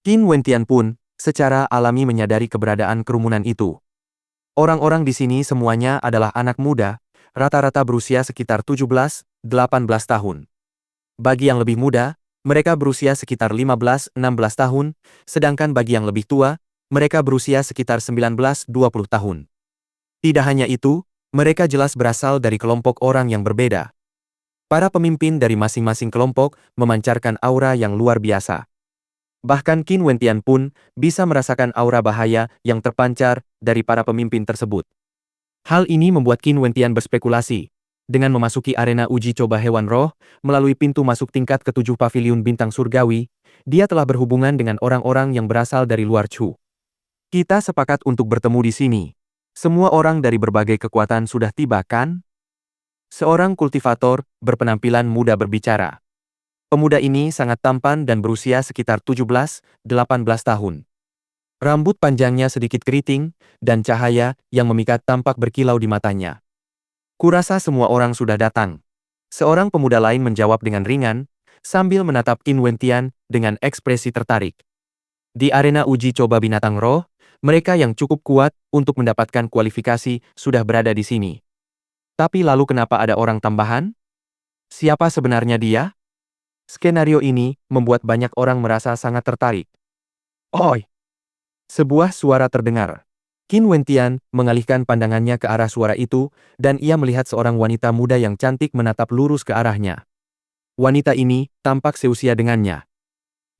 Qin Wentian pun secara alami menyadari keberadaan kerumunan itu. Orang-orang di sini semuanya adalah anak muda, rata-rata berusia sekitar 17-18 tahun. Bagi yang lebih muda, mereka berusia sekitar 15-16 tahun, sedangkan bagi yang lebih tua, mereka berusia sekitar 19-20 tahun. Tidak hanya itu, mereka jelas berasal dari kelompok orang yang berbeda. Para pemimpin dari masing-masing kelompok memancarkan aura yang luar biasa. Bahkan Qin Wentian pun bisa merasakan aura bahaya yang terpancar dari para pemimpin tersebut. Hal ini membuat Qin Wentian berspekulasi. Dengan memasuki arena uji coba hewan roh, melalui pintu masuk tingkat ke-7 paviliun bintang surgawi, dia telah berhubungan dengan orang-orang yang berasal dari luar Chu. Kita sepakat untuk bertemu di sini. Semua orang dari berbagai kekuatan sudah tiba, kan? Seorang kultivator berpenampilan muda berbicara. Pemuda ini sangat tampan dan berusia sekitar 17-18 tahun. Rambut panjangnya sedikit keriting, dan cahaya yang memikat tampak berkilau di matanya. Kurasa semua orang sudah datang. Seorang pemuda lain menjawab dengan ringan, sambil menatap Qin Wentian dengan ekspresi tertarik. Di arena uji coba binatang roh, mereka yang cukup kuat untuk mendapatkan kualifikasi sudah berada di sini. Tapi lalu kenapa ada orang tambahan? Siapa sebenarnya dia? Skenario ini membuat banyak orang merasa sangat tertarik. Oi! Sebuah suara terdengar. Qin Wentian mengalihkan pandangannya ke arah suara itu, dan ia melihat seorang wanita muda yang cantik menatap lurus ke arahnya. Wanita ini tampak seusia dengannya.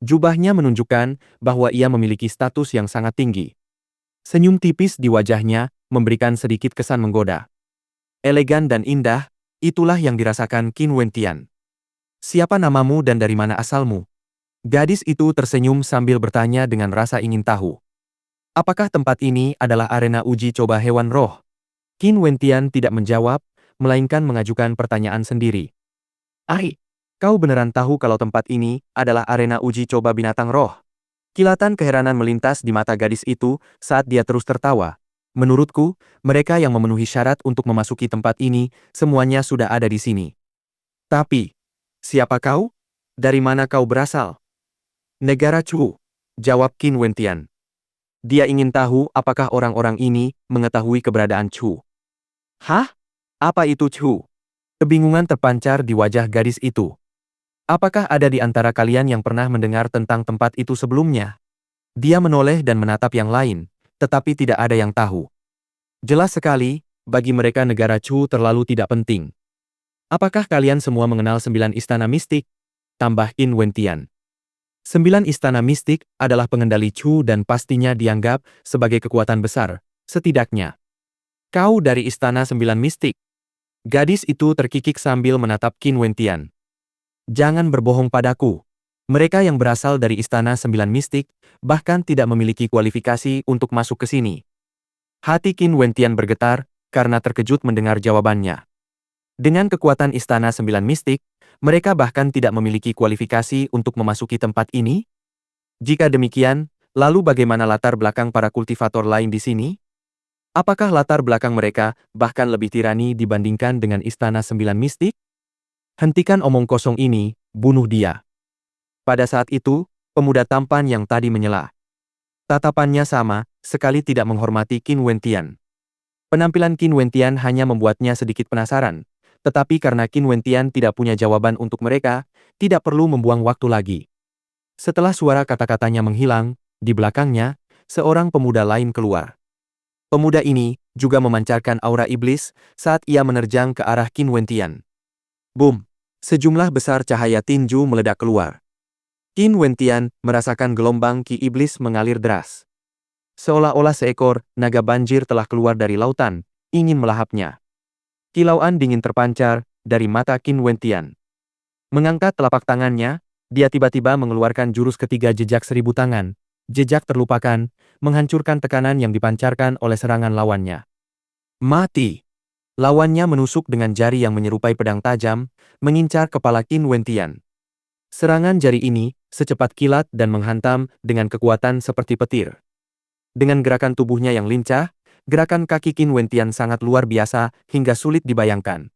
Jubahnya menunjukkan bahwa ia memiliki status yang sangat tinggi. Senyum tipis di wajahnya memberikan sedikit kesan menggoda. Elegan dan indah, itulah yang dirasakan Qin Wentian. Siapa namamu dan dari mana asalmu? Gadis itu tersenyum sambil bertanya dengan rasa ingin tahu. Apakah tempat ini adalah arena uji coba hewan roh? Qin Wentian tidak menjawab, melainkan mengajukan pertanyaan sendiri. Kau beneran tahu kalau tempat ini adalah arena uji coba binatang roh? Kilatan keheranan melintas di mata gadis itu saat dia terus tertawa. Menurutku, mereka yang memenuhi syarat untuk memasuki tempat ini, semuanya sudah ada di sini. Tapi, siapa kau? Dari mana kau berasal? Negara Chu, jawab Qin Wentian. Dia ingin tahu apakah orang-orang ini mengetahui keberadaan Chu. Hah? Apa itu Chu? Kebingungan terpancar di wajah gadis itu. Apakah ada di antara kalian yang pernah mendengar tentang tempat itu sebelumnya? Dia menoleh dan menatap yang lain, tetapi tidak ada yang tahu. Jelas sekali, bagi mereka negara Chu terlalu tidak penting. Apakah kalian semua mengenal 9 istana mistik? Tambah Qin Wentian. 9 istana mistik adalah pengendali Chu dan pastinya dianggap sebagai kekuatan besar, setidaknya. Kau dari istana 9 mistik. Gadis itu terkikik sambil menatap Qin Wentian. Jangan berbohong padaku. Mereka yang berasal dari istana 9 mistik, bahkan tidak memiliki kualifikasi untuk masuk ke sini. Hati Qin Wentian bergetar, karena terkejut mendengar jawabannya. Dengan kekuatan istana 9 mistik, mereka bahkan tidak memiliki kualifikasi untuk memasuki tempat ini? Jika demikian, lalu bagaimana latar belakang para kultivator lain di sini? Apakah latar belakang mereka bahkan lebih tirani dibandingkan dengan istana 9 mistik? Hentikan omong kosong ini, bunuh dia. Pada saat itu, pemuda tampan yang tadi menyela. Tatapannya sama, sekali tidak menghormati Qin Wentian. Penampilan Qin Wentian hanya membuatnya sedikit penasaran. Tetapi karena Qin Wentian tidak punya jawaban untuk mereka, tidak perlu membuang waktu lagi. Setelah suara kata-katanya menghilang, di belakangnya, seorang pemuda lain keluar. Pemuda ini juga memancarkan aura iblis saat ia menerjang ke arah Qin Wentian. Boom! Sejumlah besar cahaya tinju meledak keluar. Qin Wentian merasakan gelombang ki iblis mengalir deras. Seolah-olah seekor naga banjir telah keluar dari lautan, ingin melahapnya. Kilauan dingin terpancar dari mata Qin Wentian. Mengangkat telapak tangannya, dia tiba-tiba mengeluarkan jurus ketiga jejak 1000 tangan. Jejak terlupakan, menghancurkan tekanan yang dipancarkan oleh serangan lawannya. Mati! Lawannya menusuk dengan jari yang menyerupai pedang tajam, mengincar kepala Qin Wentian. Serangan jari ini secepat kilat dan menghantam dengan kekuatan seperti petir. Dengan gerakan tubuhnya yang lincah, gerakan kaki Qin Wentian sangat luar biasa hingga sulit dibayangkan.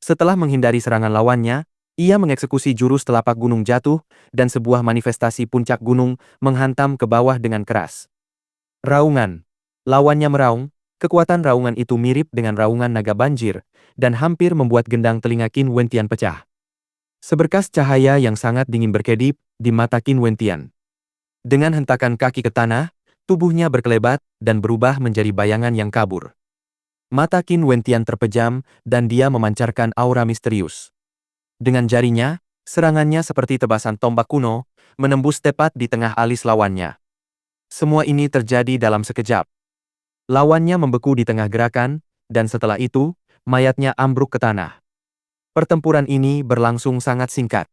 Setelah menghindari serangan lawannya, ia mengeksekusi jurus telapak gunung jatuh dan sebuah manifestasi puncak gunung menghantam ke bawah dengan keras. Raungan. Lawannya meraung. Kekuatan raungan itu mirip dengan raungan naga banjir, dan hampir membuat gendang telinga Qin Wentian pecah. Seberkas cahaya yang sangat dingin berkedip di mata Qin Wentian. Dengan hentakan kaki ke tanah, tubuhnya berkelebat dan berubah menjadi bayangan yang kabur. Mata Qin Wentian terpejam dan dia memancarkan aura misterius. Dengan jarinya, serangannya seperti tebasan tombak kuno, menembus tepat di tengah alis lawannya. Semua ini terjadi dalam sekejap. Lawannya membeku di tengah gerakan, dan setelah itu, mayatnya ambruk ke tanah. Pertempuran ini berlangsung sangat singkat.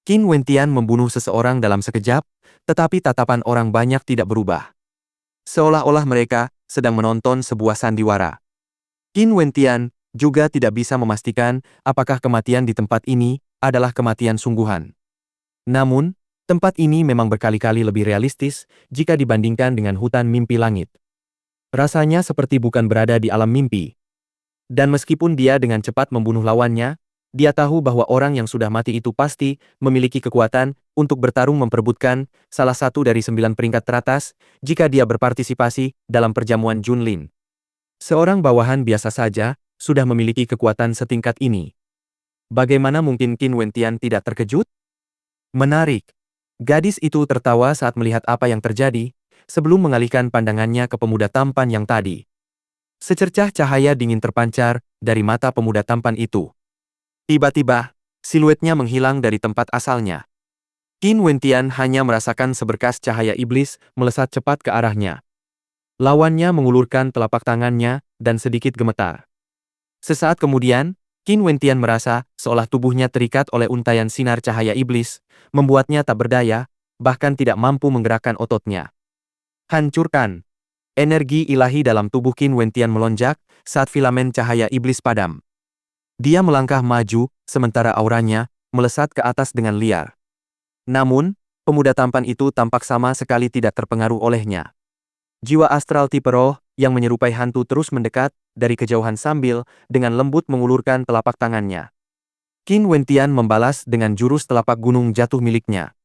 Qin Wentian membunuh seseorang dalam sekejap, tetapi tatapan orang banyak tidak berubah. Seolah-olah mereka sedang menonton sebuah sandiwara. Qin Wentian juga tidak bisa memastikan apakah kematian di tempat ini adalah kematian sungguhan. Namun, tempat ini memang berkali-kali lebih realistis jika dibandingkan dengan hutan mimpi langit. Rasanya seperti bukan berada di alam mimpi. Dan meskipun dia dengan cepat membunuh lawannya, dia tahu bahwa orang yang sudah mati itu pasti memiliki kekuatan untuk bertarung memperebutkan salah satu dari 9 peringkat teratas jika dia berpartisipasi dalam perjamuan Junlin. Seorang bawahan biasa saja sudah memiliki kekuatan setingkat ini. Bagaimana mungkin Qin Wentian tidak terkejut? Menarik. Gadis itu tertawa saat melihat apa yang terjadi, sebelum mengalihkan pandangannya ke pemuda tampan yang tadi. Secercah cahaya dingin terpancar dari mata pemuda tampan itu. Tiba-tiba, siluetnya menghilang dari tempat asalnya. Qin Wentian hanya merasakan seberkas cahaya iblis melesat cepat ke arahnya. Lawannya mengulurkan telapak tangannya dan sedikit gemetar. Sesaat kemudian, Qin Wentian merasa seolah tubuhnya terikat oleh untaian sinar cahaya iblis, membuatnya tak berdaya, bahkan tidak mampu menggerakkan ototnya. Hancurkan! Energi ilahi dalam tubuh Qin Wentian melonjak saat filamen cahaya iblis padam. Dia melangkah maju, sementara auranya melesat ke atas dengan liar. Namun, pemuda tampan itu tampak sama sekali tidak terpengaruh olehnya. Jiwa astral tipe roh yang menyerupai hantu terus mendekat dari kejauhan sambil dengan lembut mengulurkan telapak tangannya. Qin Wentian membalas dengan jurus telapak gunung jatuh miliknya.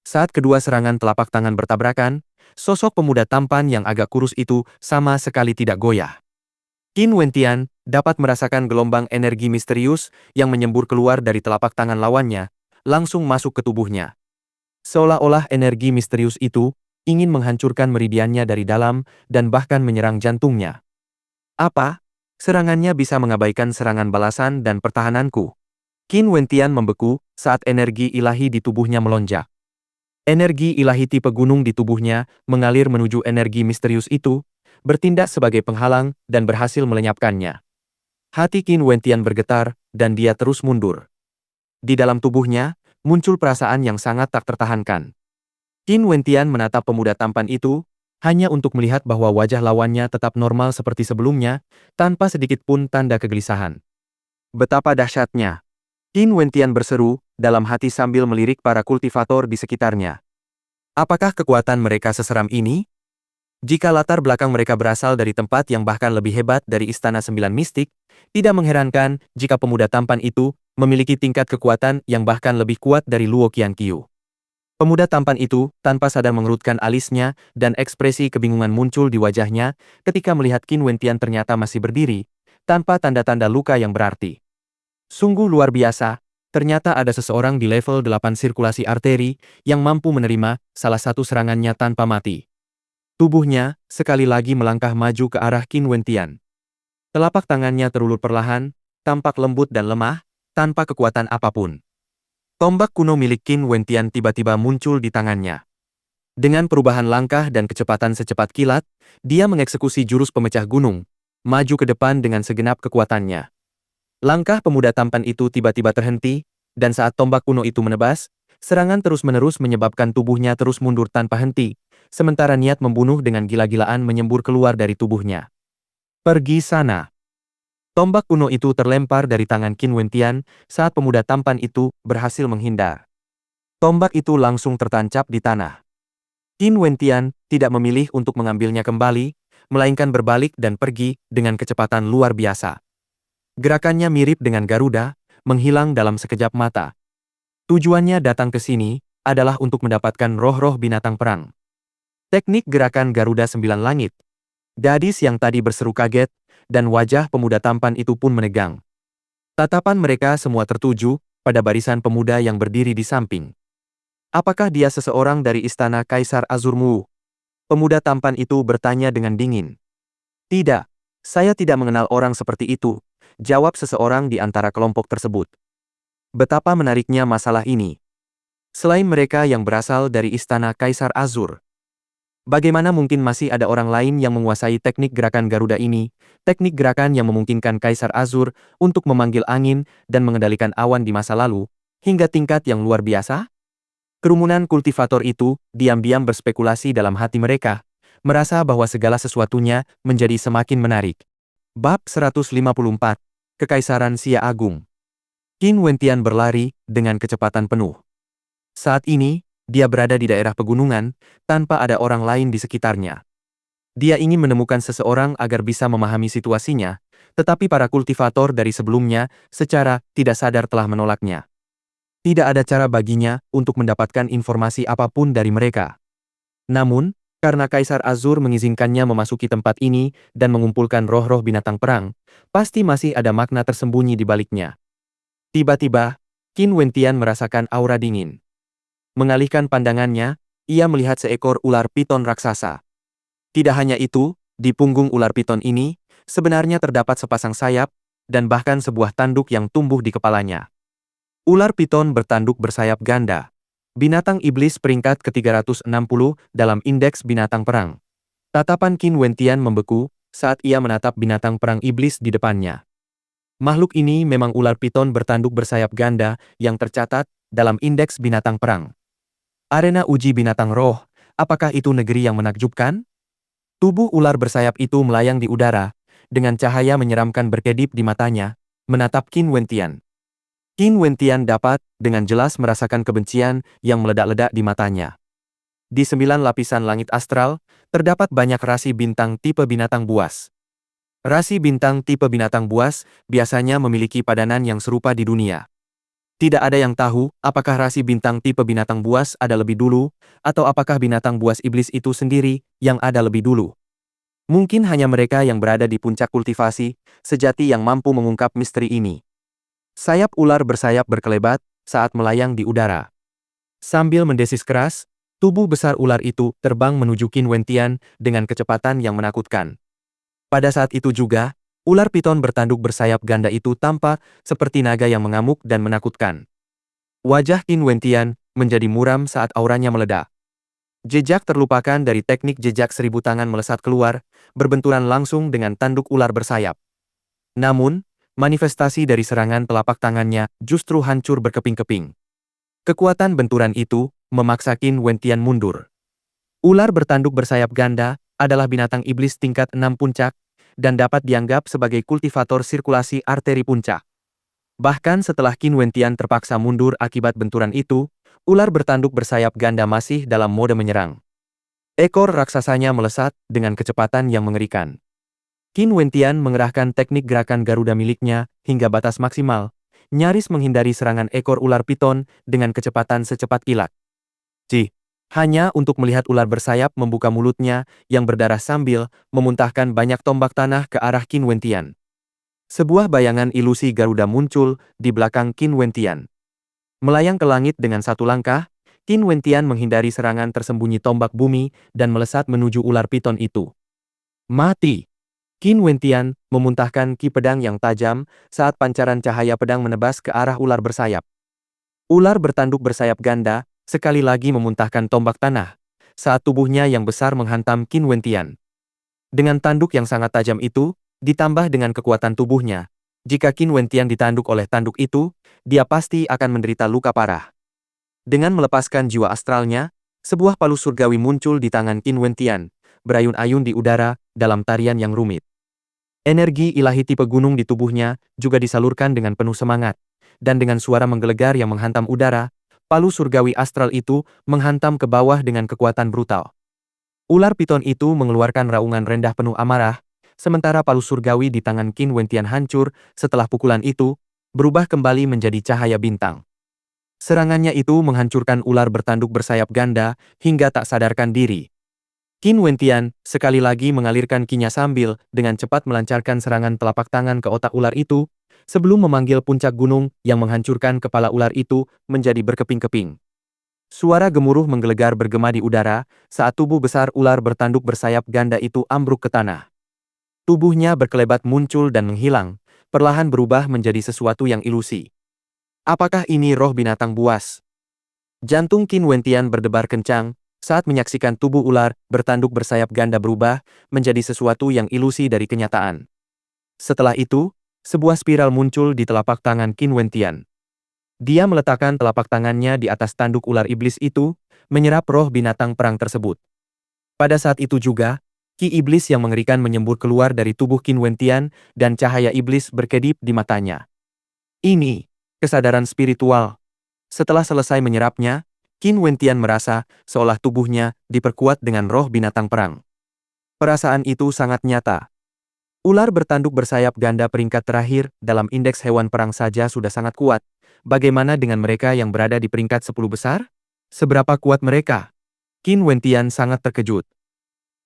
Saat kedua serangan telapak tangan bertabrakan, sosok pemuda tampan yang agak kurus itu sama sekali tidak goyah. Qin Wentian dapat merasakan gelombang energi misterius yang menyembur keluar dari telapak tangan lawannya, langsung masuk ke tubuhnya. Seolah-olah energi misterius itu ingin menghancurkan meridiannya dari dalam dan bahkan menyerang jantungnya. Apa? Serangannya bisa mengabaikan serangan balasan dan pertahananku. Qin Wentian membeku saat energi ilahi di tubuhnya melonjak. Energi ilahi tipe gunung di tubuhnya mengalir menuju energi misterius itu, bertindak sebagai penghalang dan berhasil melenyapkannya. Hati Qin Wentian bergetar, dan dia terus mundur. Di dalam tubuhnya, muncul perasaan yang sangat tak tertahankan. Qin Wentian menatap pemuda tampan itu, hanya untuk melihat bahwa wajah lawannya tetap normal seperti sebelumnya, tanpa sedikit pun tanda kegelisahan. Betapa dahsyatnya! Qin Wentian berseru dalam hati sambil melirik para kultivator di sekitarnya. Apakah kekuatan mereka seseram ini? Jika latar belakang mereka berasal dari tempat yang bahkan lebih hebat dari Istana Sembilan Mistik, tidak mengherankan jika pemuda tampan itu memiliki tingkat kekuatan yang bahkan lebih kuat dari Luo Qianqiu. Pemuda tampan itu tanpa sadar mengerutkan alisnya dan ekspresi kebingungan muncul di wajahnya ketika melihat Qin Wentian ternyata masih berdiri, tanpa tanda-tanda luka yang berarti. Sungguh luar biasa. Ternyata ada seseorang di level 8 sirkulasi arteri yang mampu menerima salah satu serangannya tanpa mati. Tubuhnya sekali lagi melangkah maju ke arah Qin Wentian. Telapak tangannya terulur perlahan, tampak lembut dan lemah, tanpa kekuatan apapun. Tombak kuno milik Qin Wentian tiba-tiba muncul di tangannya. Dengan perubahan langkah dan kecepatan secepat kilat, dia mengeksekusi jurus pemecah gunung, maju ke depan dengan segenap kekuatannya. Langkah pemuda tampan itu tiba-tiba terhenti, dan saat tombak kuno itu menebas, serangan terus-menerus menyebabkan tubuhnya terus mundur tanpa henti, sementara niat membunuh dengan gila-gilaan menyembur keluar dari tubuhnya. Pergi sana. Tombak kuno itu terlempar dari tangan Qin Wentian saat pemuda tampan itu berhasil menghindar. Tombak itu langsung tertancap di tanah. Qin Wentian tidak memilih untuk mengambilnya kembali, melainkan berbalik dan pergi dengan kecepatan luar biasa. Gerakannya mirip dengan Garuda, menghilang dalam sekejap mata. Tujuannya datang ke sini adalah untuk mendapatkan roh-roh binatang perang. Teknik gerakan Garuda Sembilan Langit. Gadis yang tadi berseru kaget, dan wajah pemuda tampan itu pun menegang. Tatapan mereka semua tertuju pada barisan pemuda yang berdiri di samping. Apakah dia seseorang dari istana Kaisar Azurmu? Pemuda tampan itu bertanya dengan dingin. Tidak, saya tidak mengenal orang seperti itu, jawab seseorang di antara kelompok tersebut. Betapa menariknya masalah ini. Selain mereka yang berasal dari istana Kaisar Azur, bagaimana mungkin masih ada orang lain yang menguasai teknik gerakan Garuda ini, teknik gerakan yang memungkinkan Kaisar Azur untuk memanggil angin dan mengendalikan awan di masa lalu, hingga tingkat yang luar biasa? Kerumunan kultivator itu diam-diam berspekulasi dalam hati mereka, merasa bahwa segala sesuatunya menjadi semakin menarik. Bab 154, Kekaisaran Xia Agung. Qin Wentian berlari dengan kecepatan penuh. Saat ini, dia berada di daerah pegunungan, tanpa ada orang lain di sekitarnya. Dia ingin menemukan seseorang agar bisa memahami situasinya, tetapi para kultivator dari sebelumnya secara tidak sadar telah menolaknya. Tidak ada cara baginya untuk mendapatkan informasi apapun dari mereka. Namun, karena Kaisar Azur mengizinkannya memasuki tempat ini dan mengumpulkan roh-roh binatang perang, pasti masih ada makna tersembunyi di baliknya. Tiba-tiba, Qin Wentian merasakan aura dingin. Mengalihkan pandangannya, ia melihat seekor ular piton raksasa. Tidak hanya itu, di punggung ular piton ini, sebenarnya terdapat sepasang sayap, dan bahkan sebuah tanduk yang tumbuh di kepalanya. Ular piton bertanduk bersayap ganda. Binatang iblis peringkat ke-360 dalam indeks binatang perang. Tatapan Qin Wentian membeku saat ia menatap binatang perang iblis di depannya. Makhluk ini memang ular piton bertanduk bersayap ganda yang tercatat dalam indeks binatang perang. Arena uji binatang roh, apakah itu negeri yang menakjubkan? Tubuh ular bersayap itu melayang di udara, dengan cahaya menyeramkan berkedip di matanya, menatap Qin Wentian. Qin Wentian dapat dengan jelas merasakan kebencian yang meledak-ledak di matanya. Di 9 lapisan langit astral, terdapat banyak rasi bintang tipe binatang buas. Rasi bintang tipe binatang buas biasanya memiliki padanan yang serupa di dunia. Tidak ada yang tahu apakah rasi bintang tipe binatang buas ada lebih dulu, atau apakah binatang buas iblis itu sendiri yang ada lebih dulu. Mungkin hanya mereka yang berada di puncak kultivasi sejati yang mampu mengungkap misteri ini. Sayap ular bersayap berkelebat saat melayang di udara. Sambil mendesis keras, tubuh besar ular itu terbang menuju Qin Wentian dengan kecepatan yang menakutkan. Pada saat itu juga, ular piton bertanduk bersayap ganda itu tampak seperti naga yang mengamuk dan menakutkan. Wajah Qin Wentian menjadi muram saat auranya meledak. Jejak terlupakan dari teknik jejak 1000 tangan melesat keluar, berbenturan langsung dengan tanduk ular bersayap. Namun, manifestasi dari serangan telapak tangannya justru hancur berkeping-keping. Kekuatan benturan itu memaksa Qin Wentian mundur. Ular bertanduk bersayap ganda adalah binatang iblis tingkat 6 puncak dan dapat dianggap sebagai kultivator sirkulasi arteri puncak. Bahkan setelah Qin Wentian terpaksa mundur akibat benturan itu, ular bertanduk bersayap ganda masih dalam mode menyerang. Ekor raksasanya melesat dengan kecepatan yang mengerikan. Qin Wentian mengerahkan teknik gerakan Garuda miliknya hingga batas maksimal, nyaris menghindari serangan ekor ular piton dengan kecepatan secepat kilat. Hanya untuk melihat ular bersayap membuka mulutnya yang berdarah sambil memuntahkan banyak tombak tanah ke arah Qin Wentian. Sebuah bayangan ilusi Garuda muncul di belakang Qin Wentian. Melayang ke langit dengan satu langkah, Qin Wentian menghindari serangan tersembunyi tombak bumi dan melesat menuju ular piton itu. Mati! Qin Wentian memuntahkan ki pedang yang tajam saat pancaran cahaya pedang menebas ke arah ular bersayap. Ular bertanduk bersayap ganda sekali lagi memuntahkan tombak tanah saat tubuhnya yang besar menghantam Qin Wentian. Dengan tanduk yang sangat tajam itu, ditambah dengan kekuatan tubuhnya, jika Qin Wentian ditanduk oleh tanduk itu, dia pasti akan menderita luka parah. Dengan melepaskan jiwa astralnya, sebuah palu surgawi muncul di tangan Qin Wentian, berayun-ayun di udara dalam tarian yang rumit. Energi ilahi tipe gunung di tubuhnya juga disalurkan dengan penuh semangat, dan dengan suara menggelegar yang menghantam udara, palu surgawi astral itu menghantam ke bawah dengan kekuatan brutal. Ular piton itu mengeluarkan raungan rendah penuh amarah, sementara palu surgawi di tangan Qin Wentian hancur setelah pukulan itu, berubah kembali menjadi cahaya bintang. Serangannya itu menghancurkan ular bertanduk bersayap ganda hingga tak sadarkan diri. Qin Wentian sekali lagi mengalirkan ki-nya sambil dengan cepat melancarkan serangan telapak tangan ke otak ular itu, sebelum memanggil puncak gunung yang menghancurkan kepala ular itu menjadi berkeping-keping. Suara gemuruh menggelegar bergema di udara saat tubuh besar ular bertanduk bersayap ganda itu ambruk ke tanah. Tubuhnya berkelebat muncul dan menghilang, perlahan berubah menjadi sesuatu yang ilusi. Apakah ini roh binatang buas? Jantung Qin Wentian berdebar kencang saat menyaksikan tubuh ular bertanduk bersayap ganda berubah menjadi sesuatu yang ilusi dari kenyataan. Setelah itu, sebuah spiral muncul di telapak tangan Qin Wentian. Dia meletakkan telapak tangannya di atas tanduk ular iblis itu, menyerap roh binatang perang tersebut. Pada saat itu juga, ki iblis yang mengerikan menyembur keluar dari tubuh Qin Wentian dan cahaya iblis berkedip di matanya. Ini kesadaran spiritual. Setelah selesai menyerapnya, Qin Wentian merasa seolah tubuhnya diperkuat dengan roh binatang perang. Perasaan itu sangat nyata. Ular bertanduk bersayap ganda peringkat terakhir dalam indeks hewan perang saja sudah sangat kuat. Bagaimana dengan mereka yang berada di peringkat 10 besar? Seberapa kuat mereka? Qin Wentian sangat terkejut.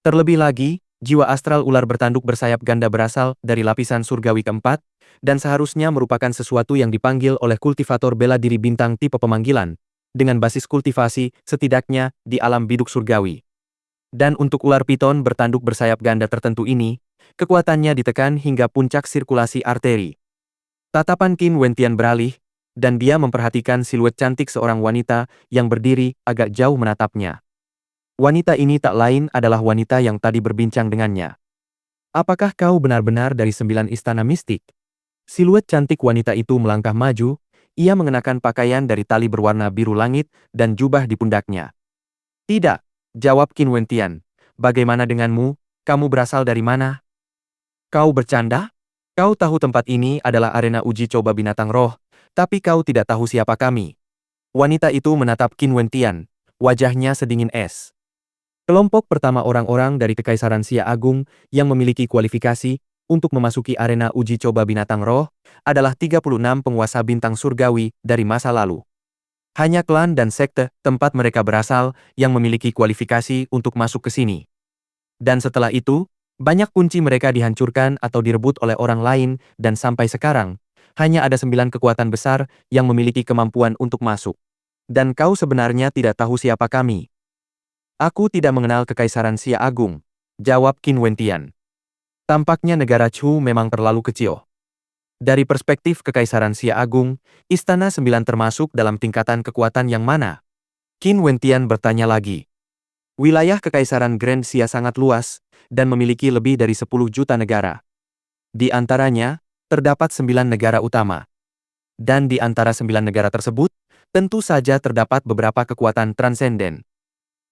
Terlebih lagi, jiwa astral ular bertanduk bersayap ganda berasal dari lapisan surgawi keempat, dan seharusnya merupakan sesuatu yang dipanggil oleh kultivator bela diri bintang tipe pemanggilan, dengan basis kultivasi setidaknya di alam biduk surgawi. Dan untuk ular piton bertanduk bersayap ganda tertentu ini, kekuatannya ditekan hingga puncak sirkulasi arteri. Tatapan Qin Wentian beralih, dan dia memperhatikan siluet cantik seorang wanita yang berdiri agak jauh menatapnya. Wanita ini tak lain adalah wanita yang tadi berbincang dengannya. Apakah kau benar-benar dari 9 istana mistik? Siluet cantik wanita itu melangkah maju, ia mengenakan pakaian dari tali berwarna biru langit dan jubah di pundaknya. Tidak, jawab Qin Wentian. Bagaimana denganmu? Kamu berasal dari mana? Kau bercanda? Kau tahu tempat ini adalah arena uji coba binatang roh, tapi kau tidak tahu siapa kami. Wanita itu menatap Qin Wentian, wajahnya sedingin es. Kelompok pertama orang-orang dari Kekaisaran Xia Agung yang memiliki kualifikasi untuk memasuki arena uji coba binatang roh adalah 36 penguasa bintang surgawi dari masa lalu. Hanya klan dan sekte tempat mereka berasal yang memiliki kualifikasi untuk masuk ke sini. Dan setelah itu, banyak kunci mereka dihancurkan atau direbut oleh orang lain dan sampai sekarang, hanya ada 9 kekuatan besar yang memiliki kemampuan untuk masuk. Dan kau sebenarnya tidak tahu siapa kami. Aku tidak mengenal Kekaisaran Xia Agung, jawab Qin Wentian. Tampaknya negara Chu memang terlalu kecil. Dari perspektif Kekaisaran Xia Agung, Istana 9 termasuk dalam tingkatan kekuatan yang mana? Qin Wentian bertanya lagi. Wilayah Kekaisaran Grand Xia sangat luas, dan memiliki lebih dari 10 juta negara. Di antaranya, terdapat 9 negara utama. Dan di antara 9 negara tersebut, tentu saja terdapat beberapa kekuatan transenden.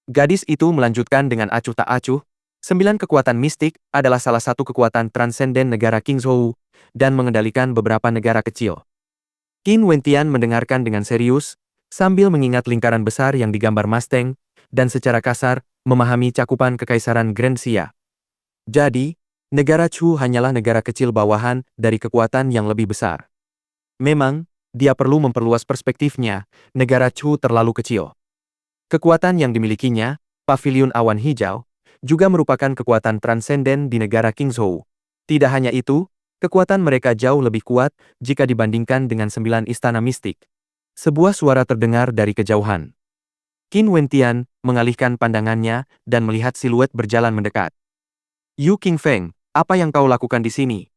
Gadis itu melanjutkan dengan acuh tak acuh, 9 kekuatan mistik adalah salah satu kekuatan transenden negara Qingzhou dan mengendalikan beberapa negara kecil. Qin Wentian mendengarkan dengan serius, sambil mengingat lingkaran besar yang digambar Mustang, dan secara kasar, memahami cakupan Kekaisaran Grand Xia. Jadi, negara Chu hanyalah negara kecil bawahan dari kekuatan yang lebih besar. Memang, dia perlu memperluas perspektifnya, negara Chu terlalu kecil. Kekuatan yang dimilikinya, Paviliun Awan Hijau, juga merupakan kekuatan transenden di negara Qingzhou. Tidak hanya itu, kekuatan mereka jauh lebih kuat jika dibandingkan dengan 9 istana mistik. Sebuah suara terdengar dari kejauhan. Qin Wentian mengalihkan pandangannya dan melihat siluet berjalan mendekat. Yu Qingfeng, apa yang kau lakukan di sini?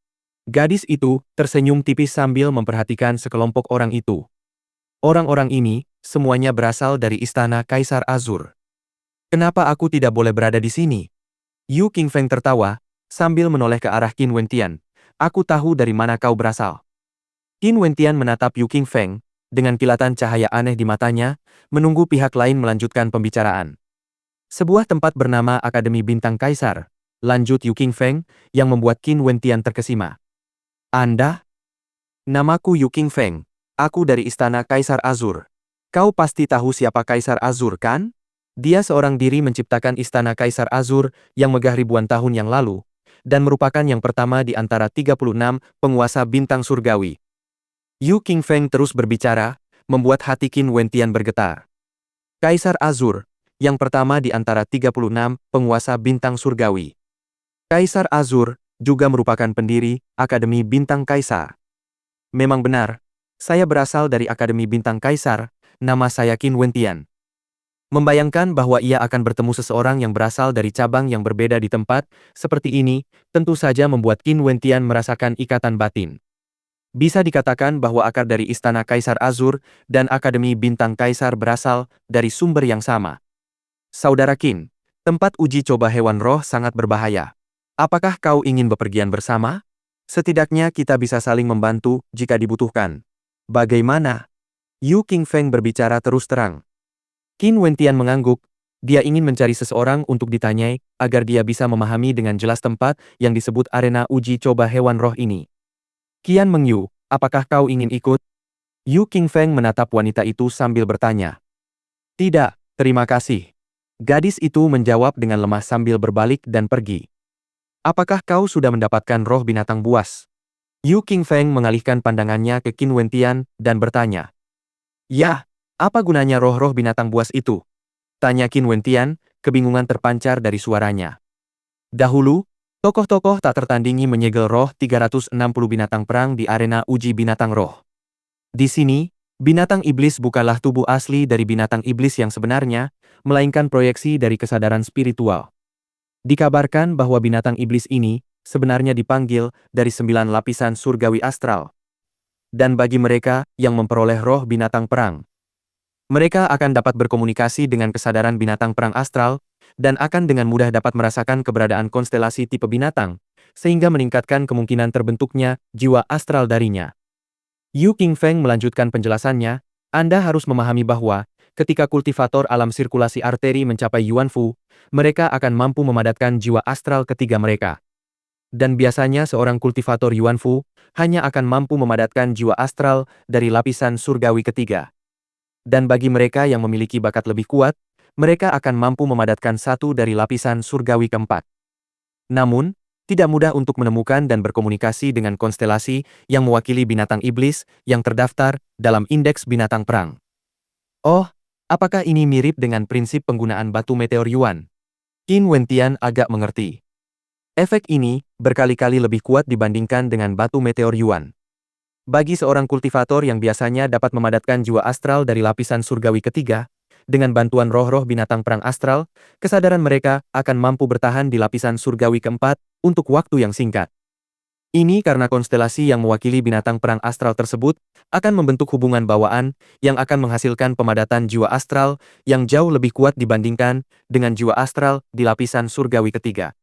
Gadis itu tersenyum tipis sambil memperhatikan sekelompok orang itu. Orang-orang ini semuanya berasal dari istana Kaisar Azur. Kenapa aku tidak boleh berada di sini? Yu Qingfeng tertawa sambil menoleh ke arah Qin Wentian. Aku tahu dari mana kau berasal. Qin Wentian menatap Yu Qingfeng dengan kilatan cahaya aneh di matanya, menunggu pihak lain melanjutkan pembicaraan. Sebuah tempat bernama Akademi Bintang Kaisar, lanjut Yu Qingfeng, yang membuat Qin Wentian terkesima. Anda? Namaku Yu Qingfeng. Aku dari Istana Kaisar Azur. Kau pasti tahu siapa Kaisar Azur, kan? Dia seorang diri menciptakan Istana Kaisar Azur yang megah ribuan tahun yang lalu, dan merupakan yang pertama di antara 36 penguasa bintang surgawi. Yu Qingfeng terus berbicara, membuat hati Qin Wentian bergetar. Kaisar Azur, yang pertama di antara 36 penguasa bintang surgawi. Kaisar Azur juga merupakan pendiri Akademi Bintang Kaisar. Memang benar, saya berasal dari Akademi Bintang Kaisar, nama saya Qin Wentian. Membayangkan bahwa ia akan bertemu seseorang yang berasal dari cabang yang berbeda di tempat seperti ini, tentu saja membuat Qin Wentian merasakan ikatan batin. Bisa dikatakan bahwa akar dari Istana Kaisar Azur dan Akademi Bintang Kaisar berasal dari sumber yang sama. Saudara Qin, tempat uji coba hewan roh sangat berbahaya. Apakah kau ingin bepergian bersama? Setidaknya kita bisa saling membantu jika dibutuhkan. Bagaimana? Yu Qingfeng berbicara terus terang. Qin Wentian mengangguk. Dia ingin mencari seseorang untuk ditanyai, agar dia bisa memahami dengan jelas tempat yang disebut arena uji coba hewan roh ini. Qian Mengyu, apakah kau ingin ikut? Yu Qingfeng menatap wanita itu sambil bertanya. Tidak, terima kasih. Gadis itu menjawab dengan lemah sambil berbalik dan pergi. Apakah kau sudah mendapatkan roh binatang buas? Yu Qingfeng mengalihkan pandangannya ke Qin Wentian dan bertanya. Ya, apa gunanya roh-roh binatang buas itu? Tanya Qin Wentian, kebingungan terpancar dari suaranya. Dahulu, tokoh-tokoh tak tertandingi menyegel roh 360 binatang perang di arena uji binatang roh. Di sini, binatang iblis bukanlah tubuh asli dari binatang iblis yang sebenarnya, melainkan proyeksi dari kesadaran spiritual. Dikabarkan bahwa binatang iblis ini sebenarnya dipanggil dari 9 lapisan surgawi astral. Dan bagi mereka yang memperoleh roh binatang perang, mereka akan dapat berkomunikasi dengan kesadaran binatang perang astral, dan akan dengan mudah dapat merasakan keberadaan konstelasi tipe binatang, sehingga meningkatkan kemungkinan terbentuknya jiwa astral darinya. Yu Qingfeng melanjutkan penjelasannya, Anda harus memahami bahwa, ketika kultivator alam sirkulasi arteri mencapai Yuanfu, mereka akan mampu memadatkan jiwa astral ketiga mereka. Dan biasanya seorang kultivator Yuanfu hanya akan mampu memadatkan jiwa astral dari lapisan surgawi ketiga. Dan bagi mereka yang memiliki bakat lebih kuat, mereka akan mampu memadatkan satu dari lapisan surgawi keempat. Namun, tidak mudah untuk menemukan dan berkomunikasi dengan konstelasi yang mewakili binatang iblis yang terdaftar dalam indeks binatang perang. Oh, apakah ini mirip dengan prinsip penggunaan batu meteor Yuan? Qin Wentian agak mengerti. Efek ini berkali-kali lebih kuat dibandingkan dengan batu meteor Yuan. Bagi seorang kultivator yang biasanya dapat memadatkan jiwa astral dari lapisan surgawi ketiga, dengan bantuan roh-roh binatang perang astral, kesadaran mereka akan mampu bertahan di lapisan surgawi keempat untuk waktu yang singkat. Ini karena konstelasi yang mewakili binatang perang astral tersebut akan membentuk hubungan bawaan yang akan menghasilkan pemadatan jiwa astral yang jauh lebih kuat dibandingkan dengan jiwa astral di lapisan surgawi ketiga.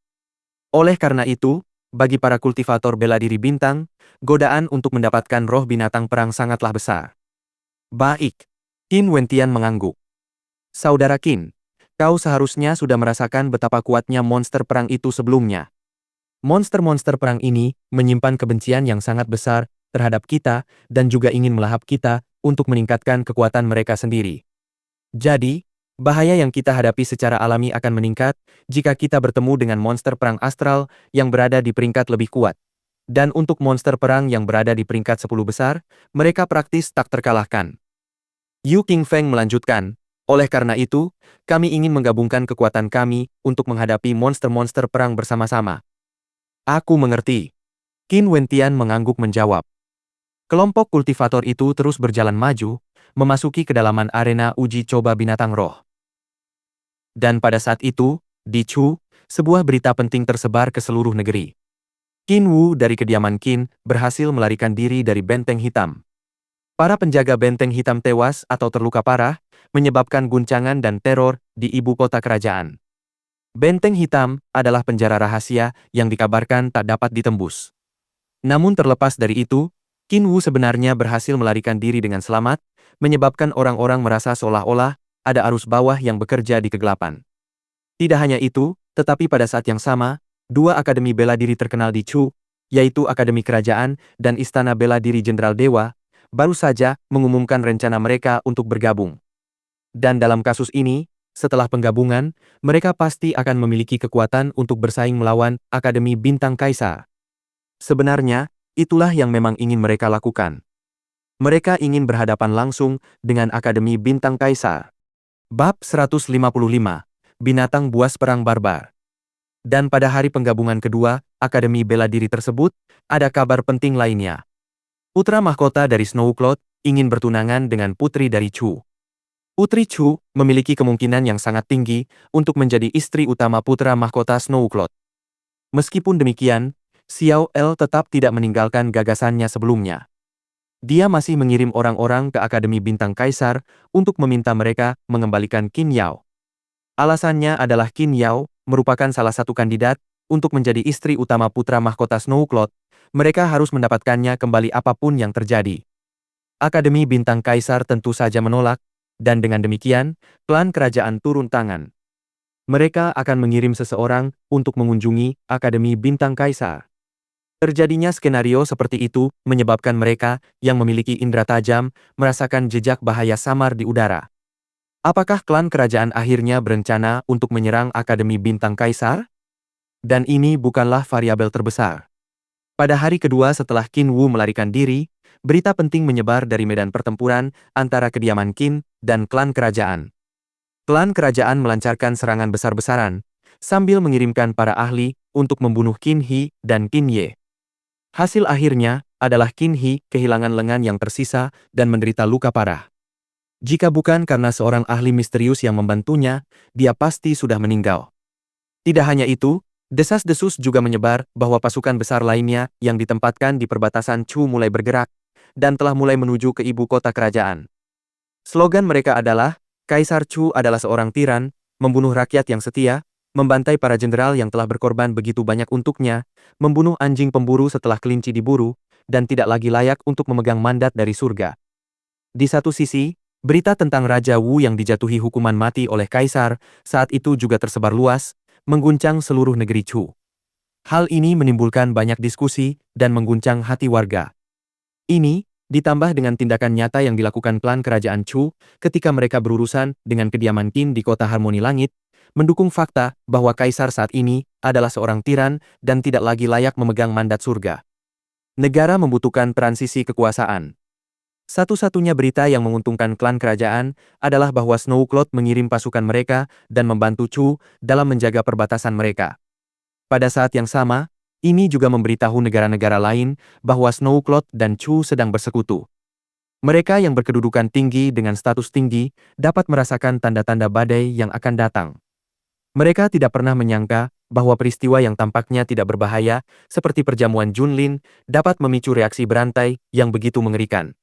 Oleh karena itu, bagi para kultivator bela diri bintang, godaan untuk mendapatkan roh binatang perang sangatlah besar. Baik, Qin Wentian mengangguk. Saudara Qin, kau seharusnya sudah merasakan betapa kuatnya monster perang itu sebelumnya. Monster-monster perang ini menyimpan kebencian yang sangat besar terhadap kita dan juga ingin melahap kita untuk meningkatkan kekuatan mereka sendiri. Jadi, bahaya yang kita hadapi secara alami akan meningkat jika kita bertemu dengan monster perang astral yang berada di peringkat lebih kuat. Dan untuk monster perang yang berada di peringkat 10 besar, mereka praktis tak terkalahkan. Yu Qingfeng melanjutkan, oleh karena itu, kami ingin menggabungkan kekuatan kami untuk menghadapi monster-monster perang bersama-sama. Aku mengerti. Qin Wentian mengangguk menjawab. Kelompok kultivator itu terus berjalan maju, memasuki kedalaman arena uji coba binatang roh. Dan pada saat itu, di Chu, sebuah berita penting tersebar ke seluruh negeri. Qin Wu dari kediaman Qin berhasil melarikan diri dari Benteng Hitam. Para penjaga Benteng Hitam tewas atau terluka parah, menyebabkan guncangan dan teror di ibu kota kerajaan. Benteng Hitam adalah penjara rahasia yang dikabarkan tak dapat ditembus. Namun terlepas dari itu, Qin Wu sebenarnya berhasil melarikan diri dengan selamat, menyebabkan orang-orang merasa seolah-olah ada arus bawah yang bekerja di kegelapan. Tidak hanya itu, tetapi pada saat yang sama, dua akademi bela diri terkenal di Chu, yaitu Akademi Kerajaan dan Istana Bela Diri Jenderal Dewa, baru saja mengumumkan rencana mereka untuk bergabung. Dan dalam kasus ini, setelah penggabungan, mereka pasti akan memiliki kekuatan untuk bersaing melawan Akademi Bintang Kaisar. Sebenarnya, itulah yang memang ingin mereka lakukan. Mereka ingin berhadapan langsung dengan Akademi Bintang Kaisar. Bab 155, Binatang Buas Perang Barbar. Dan pada hari penggabungan kedua, Akademi Bela Diri tersebut, ada kabar penting lainnya. Putra mahkota dari Snowcloud ingin bertunangan dengan putri dari Chu. Putri Chu memiliki kemungkinan yang sangat tinggi untuk menjadi istri utama putra mahkota Snowcloud. Meskipun demikian, Xiao El tetap tidak meninggalkan gagasannya sebelumnya. Dia masih mengirim orang-orang ke Akademi Bintang Kaisar untuk meminta mereka mengembalikan Qin Yao. Alasannya adalah Qin Yao merupakan salah satu kandidat untuk menjadi istri utama putra mahkota Snowcloud. Mereka harus mendapatkannya kembali apapun yang terjadi. Akademi Bintang Kaisar tentu saja menolak, dan dengan demikian, klan kerajaan turun tangan. Mereka akan mengirim seseorang untuk mengunjungi Akademi Bintang Kaisar. Terjadinya skenario seperti itu menyebabkan mereka yang memiliki indera tajam merasakan jejak bahaya samar di udara. Apakah klan kerajaan akhirnya berencana untuk menyerang Akademi Bintang Kaisar? Dan ini bukanlah variabel terbesar. Pada hari kedua setelah Qin Wu melarikan diri, berita penting menyebar dari medan pertempuran antara kediaman Qin dan klan kerajaan. Klan kerajaan melancarkan serangan besar-besaran, sambil mengirimkan para ahli untuk membunuh Qin He dan Qin Ye. Hasil akhirnya adalah Qin He kehilangan lengan yang tersisa dan menderita luka parah. Jika bukan karena seorang ahli misterius yang membantunya, dia pasti sudah meninggal. Tidak hanya itu, desas-desus juga menyebar bahwa pasukan besar lainnya yang ditempatkan di perbatasan Chu mulai bergerak, dan telah mulai menuju ke ibu kota kerajaan. Slogan mereka adalah, Kaisar Chu adalah seorang tiran, membunuh rakyat yang setia, membantai para jenderal yang telah berkorban begitu banyak untuknya, membunuh anjing pemburu setelah kelinci diburu, dan tidak lagi layak untuk memegang mandat dari surga. Di satu sisi, berita tentang Raja Wu yang dijatuhi hukuman mati oleh Kaisar saat itu juga tersebar luas, mengguncang seluruh negeri Chu. Hal ini menimbulkan banyak diskusi dan mengguncang hati warga. Ini, ditambah dengan tindakan nyata yang dilakukan klan kerajaan Chu ketika mereka berurusan dengan kediaman Qin di kota Harmoni Langit, mendukung fakta bahwa Kaisar saat ini adalah seorang tiran dan tidak lagi layak memegang mandat surga. Negara membutuhkan transisi kekuasaan. Satu-satunya berita yang menguntungkan klan kerajaan adalah bahwa Snowcloud mengirim pasukan mereka dan membantu Chu dalam menjaga perbatasan mereka. Pada saat yang sama, ini juga memberitahu negara-negara lain bahwa Snowcloud dan Chu sedang bersekutu. Mereka yang berkedudukan tinggi dengan status tinggi dapat merasakan tanda-tanda badai yang akan datang. Mereka tidak pernah menyangka bahwa peristiwa yang tampaknya tidak berbahaya, seperti perjamuan Junlin, dapat memicu reaksi berantai yang begitu mengerikan.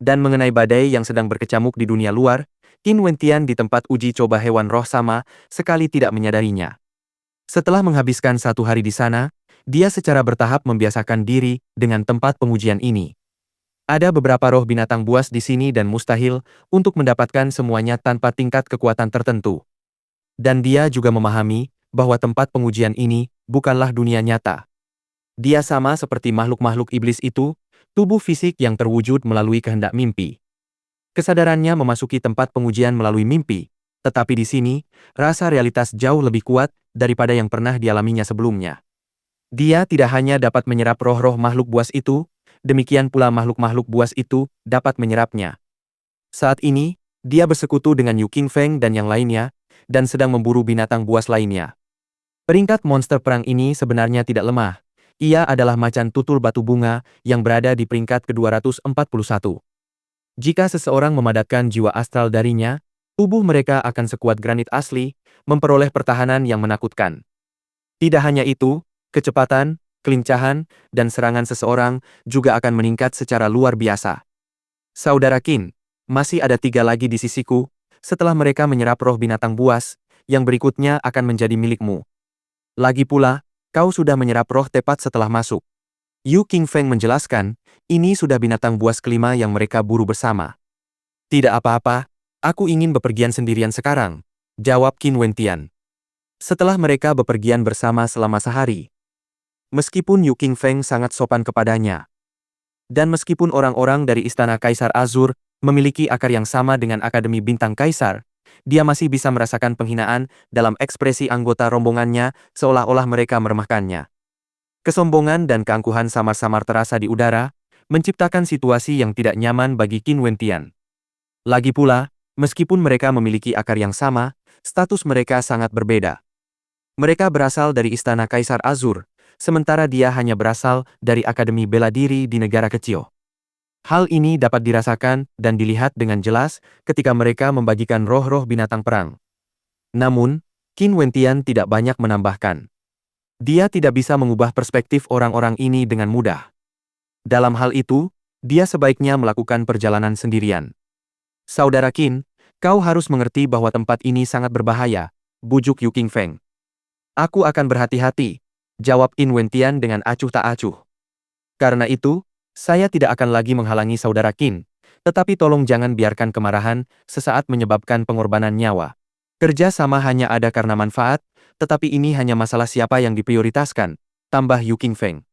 Dan mengenai badai yang sedang berkecamuk di dunia luar, Qin Wentian di tempat uji coba hewan roh sama sekali tidak menyadarinya. Setelah menghabiskan 1 hari di sana, dia secara bertahap membiasakan diri dengan tempat pengujian ini. Ada beberapa roh binatang buas di sini dan mustahil untuk mendapatkan semuanya tanpa tingkat kekuatan tertentu. Dan dia juga memahami bahwa tempat pengujian ini bukanlah dunia nyata. Dia sama seperti makhluk-makhluk iblis itu, tubuh fisik yang terwujud melalui kehendak mimpi. Kesadarannya memasuki tempat pengujian melalui mimpi, tetapi di sini, rasa realitas jauh lebih kuat daripada yang pernah dialaminya sebelumnya. Dia tidak hanya dapat menyerap roh-roh makhluk buas itu, demikian pula makhluk-makhluk buas itu dapat menyerapnya. Saat ini, dia bersekutu dengan Yu Qingfeng dan yang lainnya, dan sedang memburu binatang buas lainnya. Peringkat monster perang ini sebenarnya tidak lemah. Ia adalah macan tutul batu bunga yang berada di peringkat ke-241. Jika seseorang memadatkan jiwa astral darinya, Tubuh mereka akan sekuat granit asli, memperoleh pertahanan yang menakutkan. Tidak hanya itu, kecepatan, kelincahan, dan serangan seseorang juga akan meningkat secara luar biasa. Saudara Qin, masih ada 3 lagi di sisiku, setelah mereka menyerap roh binatang buas, yang berikutnya akan menjadi milikmu. Lagi pula, kau sudah menyerap roh tepat setelah masuk. Yu Qingfeng menjelaskan, ini sudah binatang buas kelima yang mereka buru bersama. Tidak apa-apa, aku ingin bepergian sendirian sekarang, jawab Qin Wentian. Setelah mereka bepergian bersama selama sehari. Meskipun Yu Qingfeng sangat sopan kepadanya. Dan meskipun orang-orang dari Istana Kaisar Azur memiliki akar yang sama dengan Akademi Bintang Kaisar, dia masih bisa merasakan penghinaan dalam ekspresi anggota rombongannya seolah-olah mereka meremehkannya. Kesombongan dan keangkuhan samar-samar terasa di udara, menciptakan situasi yang tidak nyaman bagi Qin Wentian. Lagi pula, meskipun mereka memiliki akar yang sama, status mereka sangat berbeda. Mereka berasal dari Istana Kaisar Azur, sementara dia hanya berasal dari Akademi Bela Diri di negara kecil. Hal ini dapat dirasakan dan dilihat dengan jelas ketika mereka membagikan roh-roh binatang perang. Namun, Qin Wentian tidak banyak menambahkan. Dia tidak bisa mengubah perspektif orang-orang ini dengan mudah. Dalam hal itu, dia sebaiknya melakukan perjalanan sendirian. Saudara Qin, kau harus mengerti bahwa tempat ini sangat berbahaya, bujuk Yu Qingfeng. Aku akan berhati-hati, jawab Qin Wentian dengan acuh tak acuh. Karena itu, saya tidak akan lagi menghalangi saudara Qin, tetapi tolong jangan biarkan kemarahan sesaat menyebabkan pengorbanan nyawa. Kerja sama hanya ada karena manfaat, tetapi ini hanya masalah siapa yang diprioritaskan, tambah Yu Qingfeng.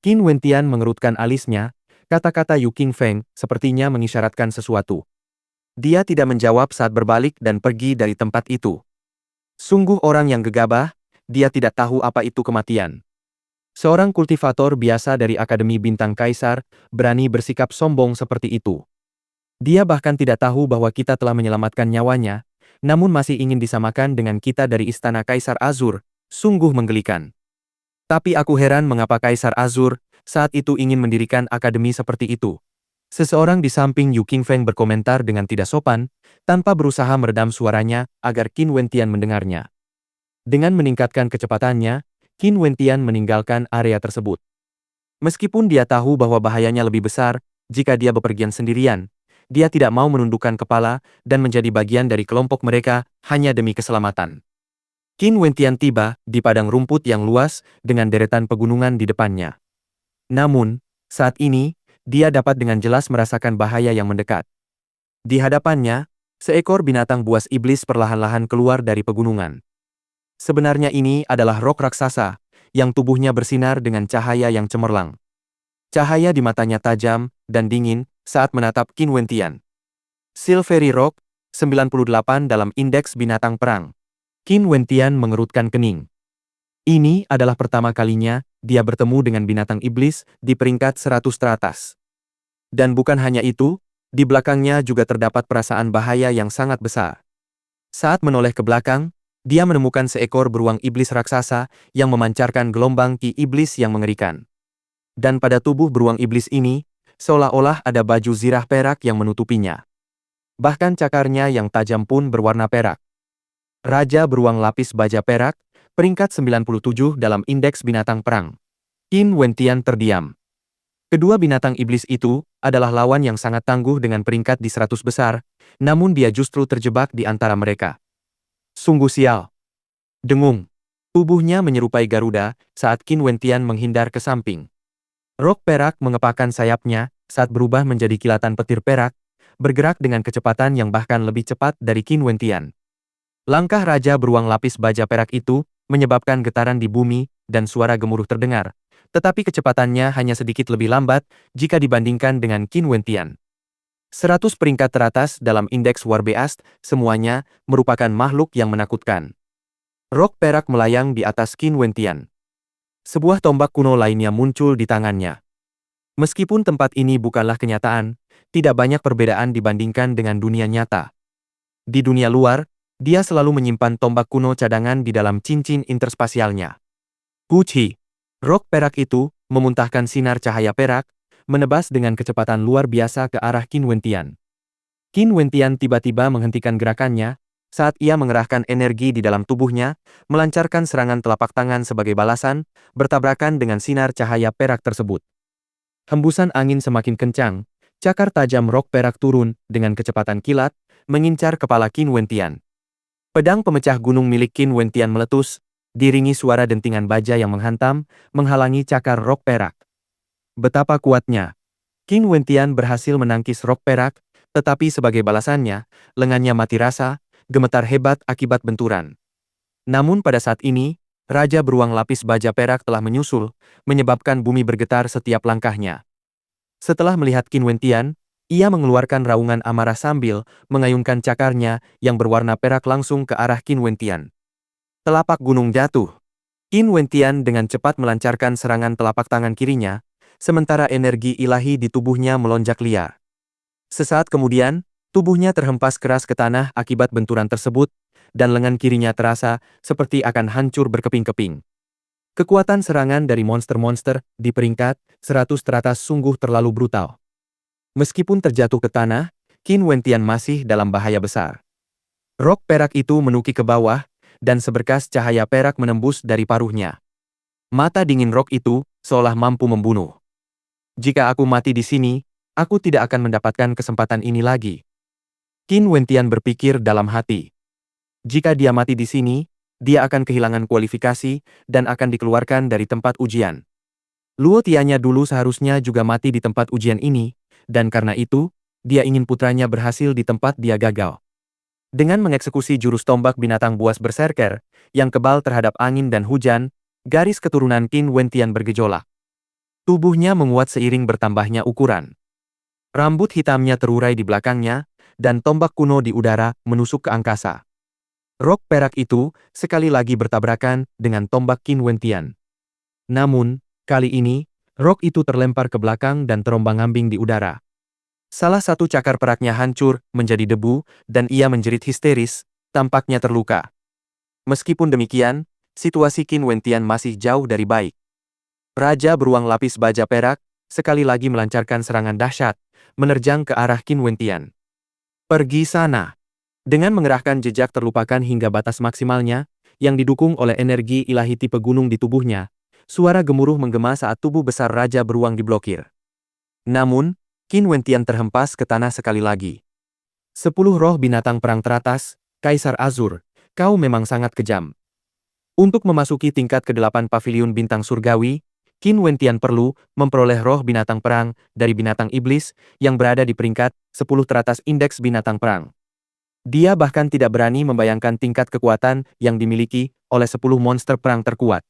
Qin Wentian mengerutkan alisnya, kata-kata Yu Qingfeng sepertinya mengisyaratkan sesuatu. Dia tidak menjawab saat berbalik dan pergi dari tempat itu. Sungguh orang yang gegabah, dia tidak tahu apa itu kematian. Seorang kultivator biasa dari Akademi Bintang Kaisar berani bersikap sombong seperti itu. Dia bahkan tidak tahu bahwa kita telah menyelamatkan nyawanya, namun masih ingin disamakan dengan kita dari Istana Kaisar Azur, sungguh menggelikan. Tapi aku heran mengapa Kaisar Azur saat itu ingin mendirikan akademi seperti itu. Seseorang di samping Yu Qingfeng berkomentar dengan tidak sopan, tanpa berusaha meredam suaranya agar Qin Wentian mendengarnya. Dengan meningkatkan kecepatannya, Qin Wentian meninggalkan area tersebut. Meskipun dia tahu bahwa bahayanya lebih besar jika dia bepergian sendirian, dia tidak mau menundukkan kepala dan menjadi bagian dari kelompok mereka hanya demi keselamatan. Qin Wentian tiba di padang rumput yang luas dengan deretan pegunungan di depannya. Namun, saat ini, dia dapat dengan jelas merasakan bahaya yang mendekat. Di hadapannya, seekor binatang buas iblis perlahan-lahan keluar dari pegunungan. Sebenarnya ini adalah Roc raksasa, yang tubuhnya bersinar dengan cahaya yang cemerlang. Cahaya di matanya tajam dan dingin saat menatap Qin Wentian. Silvery Roc, 98 dalam indeks binatang perang. Qin Wentian mengerutkan kening. Ini adalah pertama kalinya dia bertemu dengan binatang iblis di peringkat 100 teratas. Dan bukan hanya itu, di belakangnya juga terdapat perasaan bahaya yang sangat besar. Saat menoleh ke belakang, dia menemukan seekor beruang iblis raksasa yang memancarkan gelombang ki iblis yang mengerikan. Dan pada tubuh beruang iblis ini, seolah-olah ada baju zirah perak yang menutupinya. Bahkan cakarnya yang tajam pun berwarna perak. Raja beruang lapis baja perak, peringkat 97 dalam indeks binatang perang. Qin Wentian terdiam. Kedua binatang iblis itu adalah lawan yang sangat tangguh dengan peringkat di 100 besar, namun dia justru terjebak di antara mereka. Sungguh sial. Dengung. Tubuhnya menyerupai Garuda saat Qin Wentian menghindar ke samping. Rok perak mengepakkan sayapnya saat berubah menjadi kilatan petir perak, bergerak dengan kecepatan yang bahkan lebih cepat dari Qin Wentian. Langkah Raja beruang lapis baja perak itu menyebabkan getaran di bumi dan suara gemuruh terdengar, tetapi kecepatannya hanya sedikit lebih lambat jika dibandingkan dengan Qin Wentian. 100 peringkat teratas dalam indeks War Beast, semuanya merupakan makhluk yang menakutkan. Rok perak melayang di atas Qin Wentian. Sebuah tombak kuno lainnya muncul di tangannya. Meskipun tempat ini bukanlah kenyataan, tidak banyak perbedaan dibandingkan dengan dunia nyata. Di dunia luar, dia selalu menyimpan tombak kuno cadangan di dalam cincin interspasialnya. Puci. Rok perak itu memuntahkan sinar cahaya perak, menebas dengan kecepatan luar biasa ke arah Qin Wentian. Qin Wentian tiba-tiba menghentikan gerakannya saat ia mengerahkan energi di dalam tubuhnya, melancarkan serangan telapak tangan sebagai balasan, bertabrakan dengan sinar cahaya perak tersebut. Hembusan angin semakin kencang, cakar tajam rok perak turun dengan kecepatan kilat, mengincar kepala Qin Wentian. Pedang pemecah gunung milik Qin Wentian meletus, diringi suara dentingan baja yang menghantam, menghalangi cakar rok perak. Betapa kuatnya! Qin Wentian berhasil menangkis rok perak, tetapi sebagai balasannya, lengannya mati rasa, gemetar hebat akibat benturan. Namun pada saat ini, Raja Beruang Lapis Baja Perak telah menyusul, menyebabkan bumi bergetar setiap langkahnya. Setelah melihat Qin Wentian, ia mengeluarkan raungan amarah sambil mengayunkan cakarnya yang berwarna perak langsung ke arah Qin Wentian. Telapak gunung jatuh. Qin Wentian dengan cepat melancarkan serangan telapak tangan kirinya, sementara energi ilahi di tubuhnya melonjak liar. Sesaat kemudian, tubuhnya terhempas keras ke tanah akibat benturan tersebut, dan lengan kirinya terasa seperti akan hancur berkeping-keping. Kekuatan serangan dari monster-monster di peringkat 100 teratas sungguh terlalu brutal. Meskipun terjatuh ke tanah, Qin Wentian masih dalam bahaya besar. Rok perak itu menuki ke bawah, dan seberkas cahaya perak menembus dari paruhnya. Mata dingin rok itu seolah mampu membunuh. Jika aku mati di sini, aku tidak akan mendapatkan kesempatan ini lagi. Qin Wentian berpikir dalam hati. Jika dia mati di sini, dia akan kehilangan kualifikasi dan akan dikeluarkan dari tempat ujian. Luo Tianya dulu seharusnya juga mati di tempat ujian ini, dan karena itu, dia ingin putranya berhasil di tempat dia gagal. Dengan mengeksekusi jurus tombak binatang buas berserker, yang kebal terhadap angin dan hujan, garis keturunan Qin Wentian bergejolak. Tubuhnya menguat seiring bertambahnya ukuran. Rambut hitamnya terurai di belakangnya, dan tombak kuno di udara menusuk ke angkasa. Rok perak itu sekali lagi bertabrakan dengan tombak Qin Wentian. Namun, kali ini, rok itu terlempar ke belakang dan terombang-ambing di udara. Salah satu cakar peraknya hancur menjadi debu, dan ia menjerit histeris, tampaknya terluka. Meskipun demikian, situasi Qin Wentian masih jauh dari baik. Raja Beruang Lapis Baja Perak sekali lagi melancarkan serangan dahsyat, menerjang ke arah Qin Wentian. Pergi sana! Dengan mengerahkan jejak terlupakan hingga batas maksimalnya, yang didukung oleh energi ilahi tipe gunung di tubuhnya, suara gemuruh menggema saat tubuh besar Raja Beruang diblokir. Namun, Qin Wentian terhempas ke tanah sekali lagi. 10 roh binatang perang teratas, Kaisar Azur, kau memang sangat kejam. Untuk memasuki tingkat ke-8 Paviliun Bintang Surgawi, Qin Wentian perlu memperoleh roh binatang perang dari binatang iblis yang berada di peringkat 10 teratas indeks binatang perang. Dia bahkan tidak berani membayangkan tingkat kekuatan yang dimiliki oleh 10 monster perang terkuat.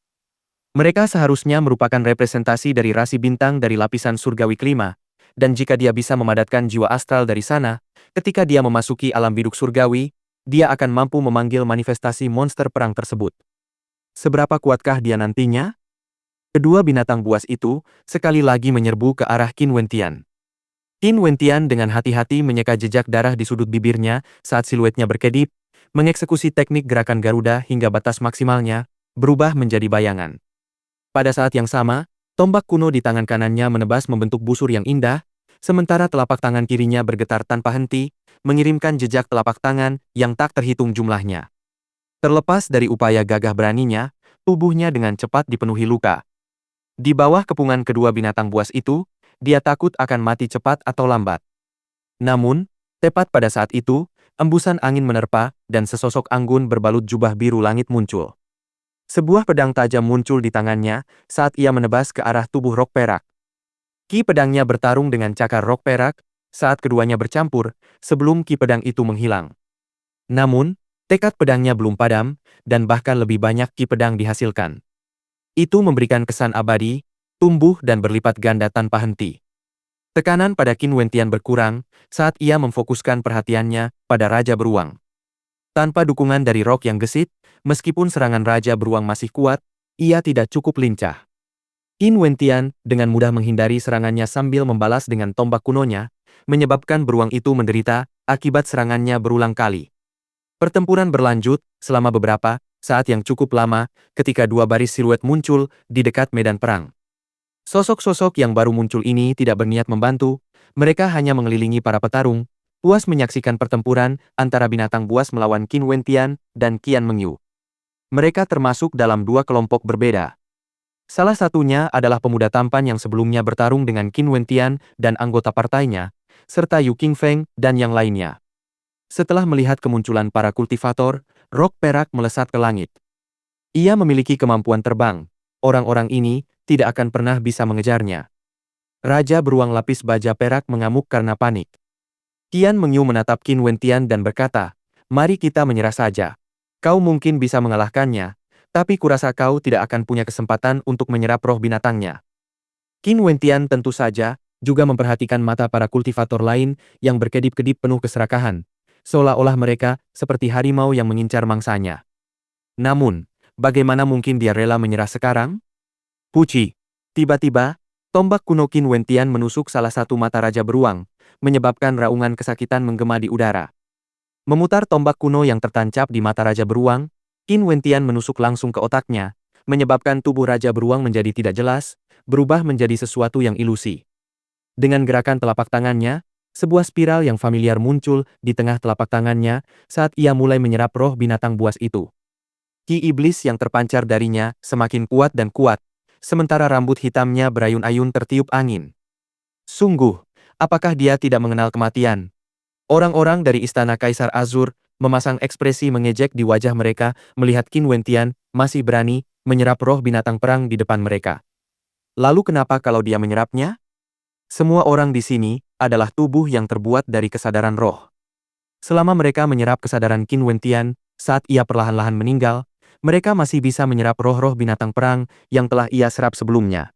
Mereka seharusnya merupakan representasi dari rasi bintang dari lapisan surgawi kelima, dan jika dia bisa memadatkan jiwa astral dari sana, ketika dia memasuki alam biduk surgawi, dia akan mampu memanggil manifestasi monster perang tersebut. Seberapa kuatkah dia nantinya? Kedua binatang buas itu sekali lagi menyerbu ke arah Qin Wentian. Qin Wentian dengan hati-hati menyeka jejak darah di sudut bibirnya saat siluetnya berkedip, mengeksekusi teknik gerakan Garuda hingga batas maksimalnya, berubah menjadi bayangan. Pada saat yang sama, tombak kuno di tangan kanannya menebas membentuk busur yang indah, sementara telapak tangan kirinya bergetar tanpa henti, mengirimkan jejak telapak tangan yang tak terhitung jumlahnya. Terlepas dari upaya gagah beraninya, tubuhnya dengan cepat dipenuhi luka. Di bawah kepungan kedua binatang buas itu, dia takut akan mati cepat atau lambat. Namun, tepat pada saat itu, embusan angin menerpa, dan sesosok anggun berbalut jubah biru langit muncul. Sebuah pedang tajam muncul di tangannya saat ia menebas ke arah tubuh rok perak. Ki pedangnya bertarung dengan cakar rok perak saat keduanya bercampur, sebelum ki pedang itu menghilang. Namun, tekad pedangnya belum padam, dan bahkan lebih banyak ki pedang dihasilkan. Itu memberikan kesan abadi, tumbuh dan berlipat ganda tanpa henti. Tekanan pada Qin Wentian berkurang saat ia memfokuskan perhatiannya pada Raja Beruang. Tanpa dukungan dari rok yang gesit, meskipun serangan Raja Beruang masih kuat, ia tidak cukup lincah. Qin Wentian dengan mudah menghindari serangannya sambil membalas dengan tombak kunonya, menyebabkan beruang itu menderita akibat serangannya berulang kali. Pertempuran berlanjut selama beberapa saat yang cukup lama ketika dua baris siluet muncul di dekat medan perang. Sosok-sosok yang baru muncul ini tidak berniat membantu, mereka hanya mengelilingi para petarung, puas menyaksikan pertempuran antara binatang buas melawan Qin Wentian dan Qian Mengyu. Mereka termasuk dalam dua kelompok berbeda. Salah satunya adalah pemuda tampan yang sebelumnya bertarung dengan Qin Wentian dan anggota partainya, serta Yu Qingfeng dan yang lainnya. Setelah melihat kemunculan para kultivator, rok perak melesat ke langit. Ia memiliki kemampuan terbang. Orang-orang ini tidak akan pernah bisa mengejarnya. Raja beruang lapis baja perak mengamuk karena panik. Qian Mengyu menatap Qin Wentian dan berkata, "Mari kita menyerah saja. Kau mungkin bisa mengalahkannya, tapi kurasa kau tidak akan punya kesempatan untuk menyerap roh binatangnya." Qin Wentian tentu saja juga memperhatikan mata para kultivator lain yang berkedip-kedip penuh keserakahan, seolah-olah mereka seperti harimau yang mengincar mangsanya. Namun, bagaimana mungkin dia rela menyerah sekarang? Puci. Tiba-tiba, tombak kuno Qin Wentian menusuk salah satu mata Raja Beruang, menyebabkan raungan kesakitan menggema di udara. Memutar tombak kuno yang tertancap di mata Raja Beruang, Qin Wentian menusuk langsung ke otaknya, menyebabkan tubuh Raja Beruang menjadi tidak jelas, berubah menjadi sesuatu yang ilusi. Dengan gerakan telapak tangannya, sebuah spiral yang familiar muncul di tengah telapak tangannya saat ia mulai menyerap roh binatang buas itu. Ki iblis yang terpancar darinya semakin kuat dan kuat, sementara rambut hitamnya berayun-ayun tertiup angin. Sungguh, apakah dia tidak mengenal kematian? Orang-orang dari Istana Kaisar Azur memasang ekspresi mengejek di wajah mereka melihat Qin Wentian masih berani menyerap roh binatang perang di depan mereka. Lalu kenapa kalau dia menyerapnya? Semua orang di sini adalah tubuh yang terbuat dari kesadaran roh. Selama mereka menyerap kesadaran Qin Wentian saat ia perlahan-lahan meninggal, mereka masih bisa menyerap roh-roh binatang perang yang telah ia serap sebelumnya.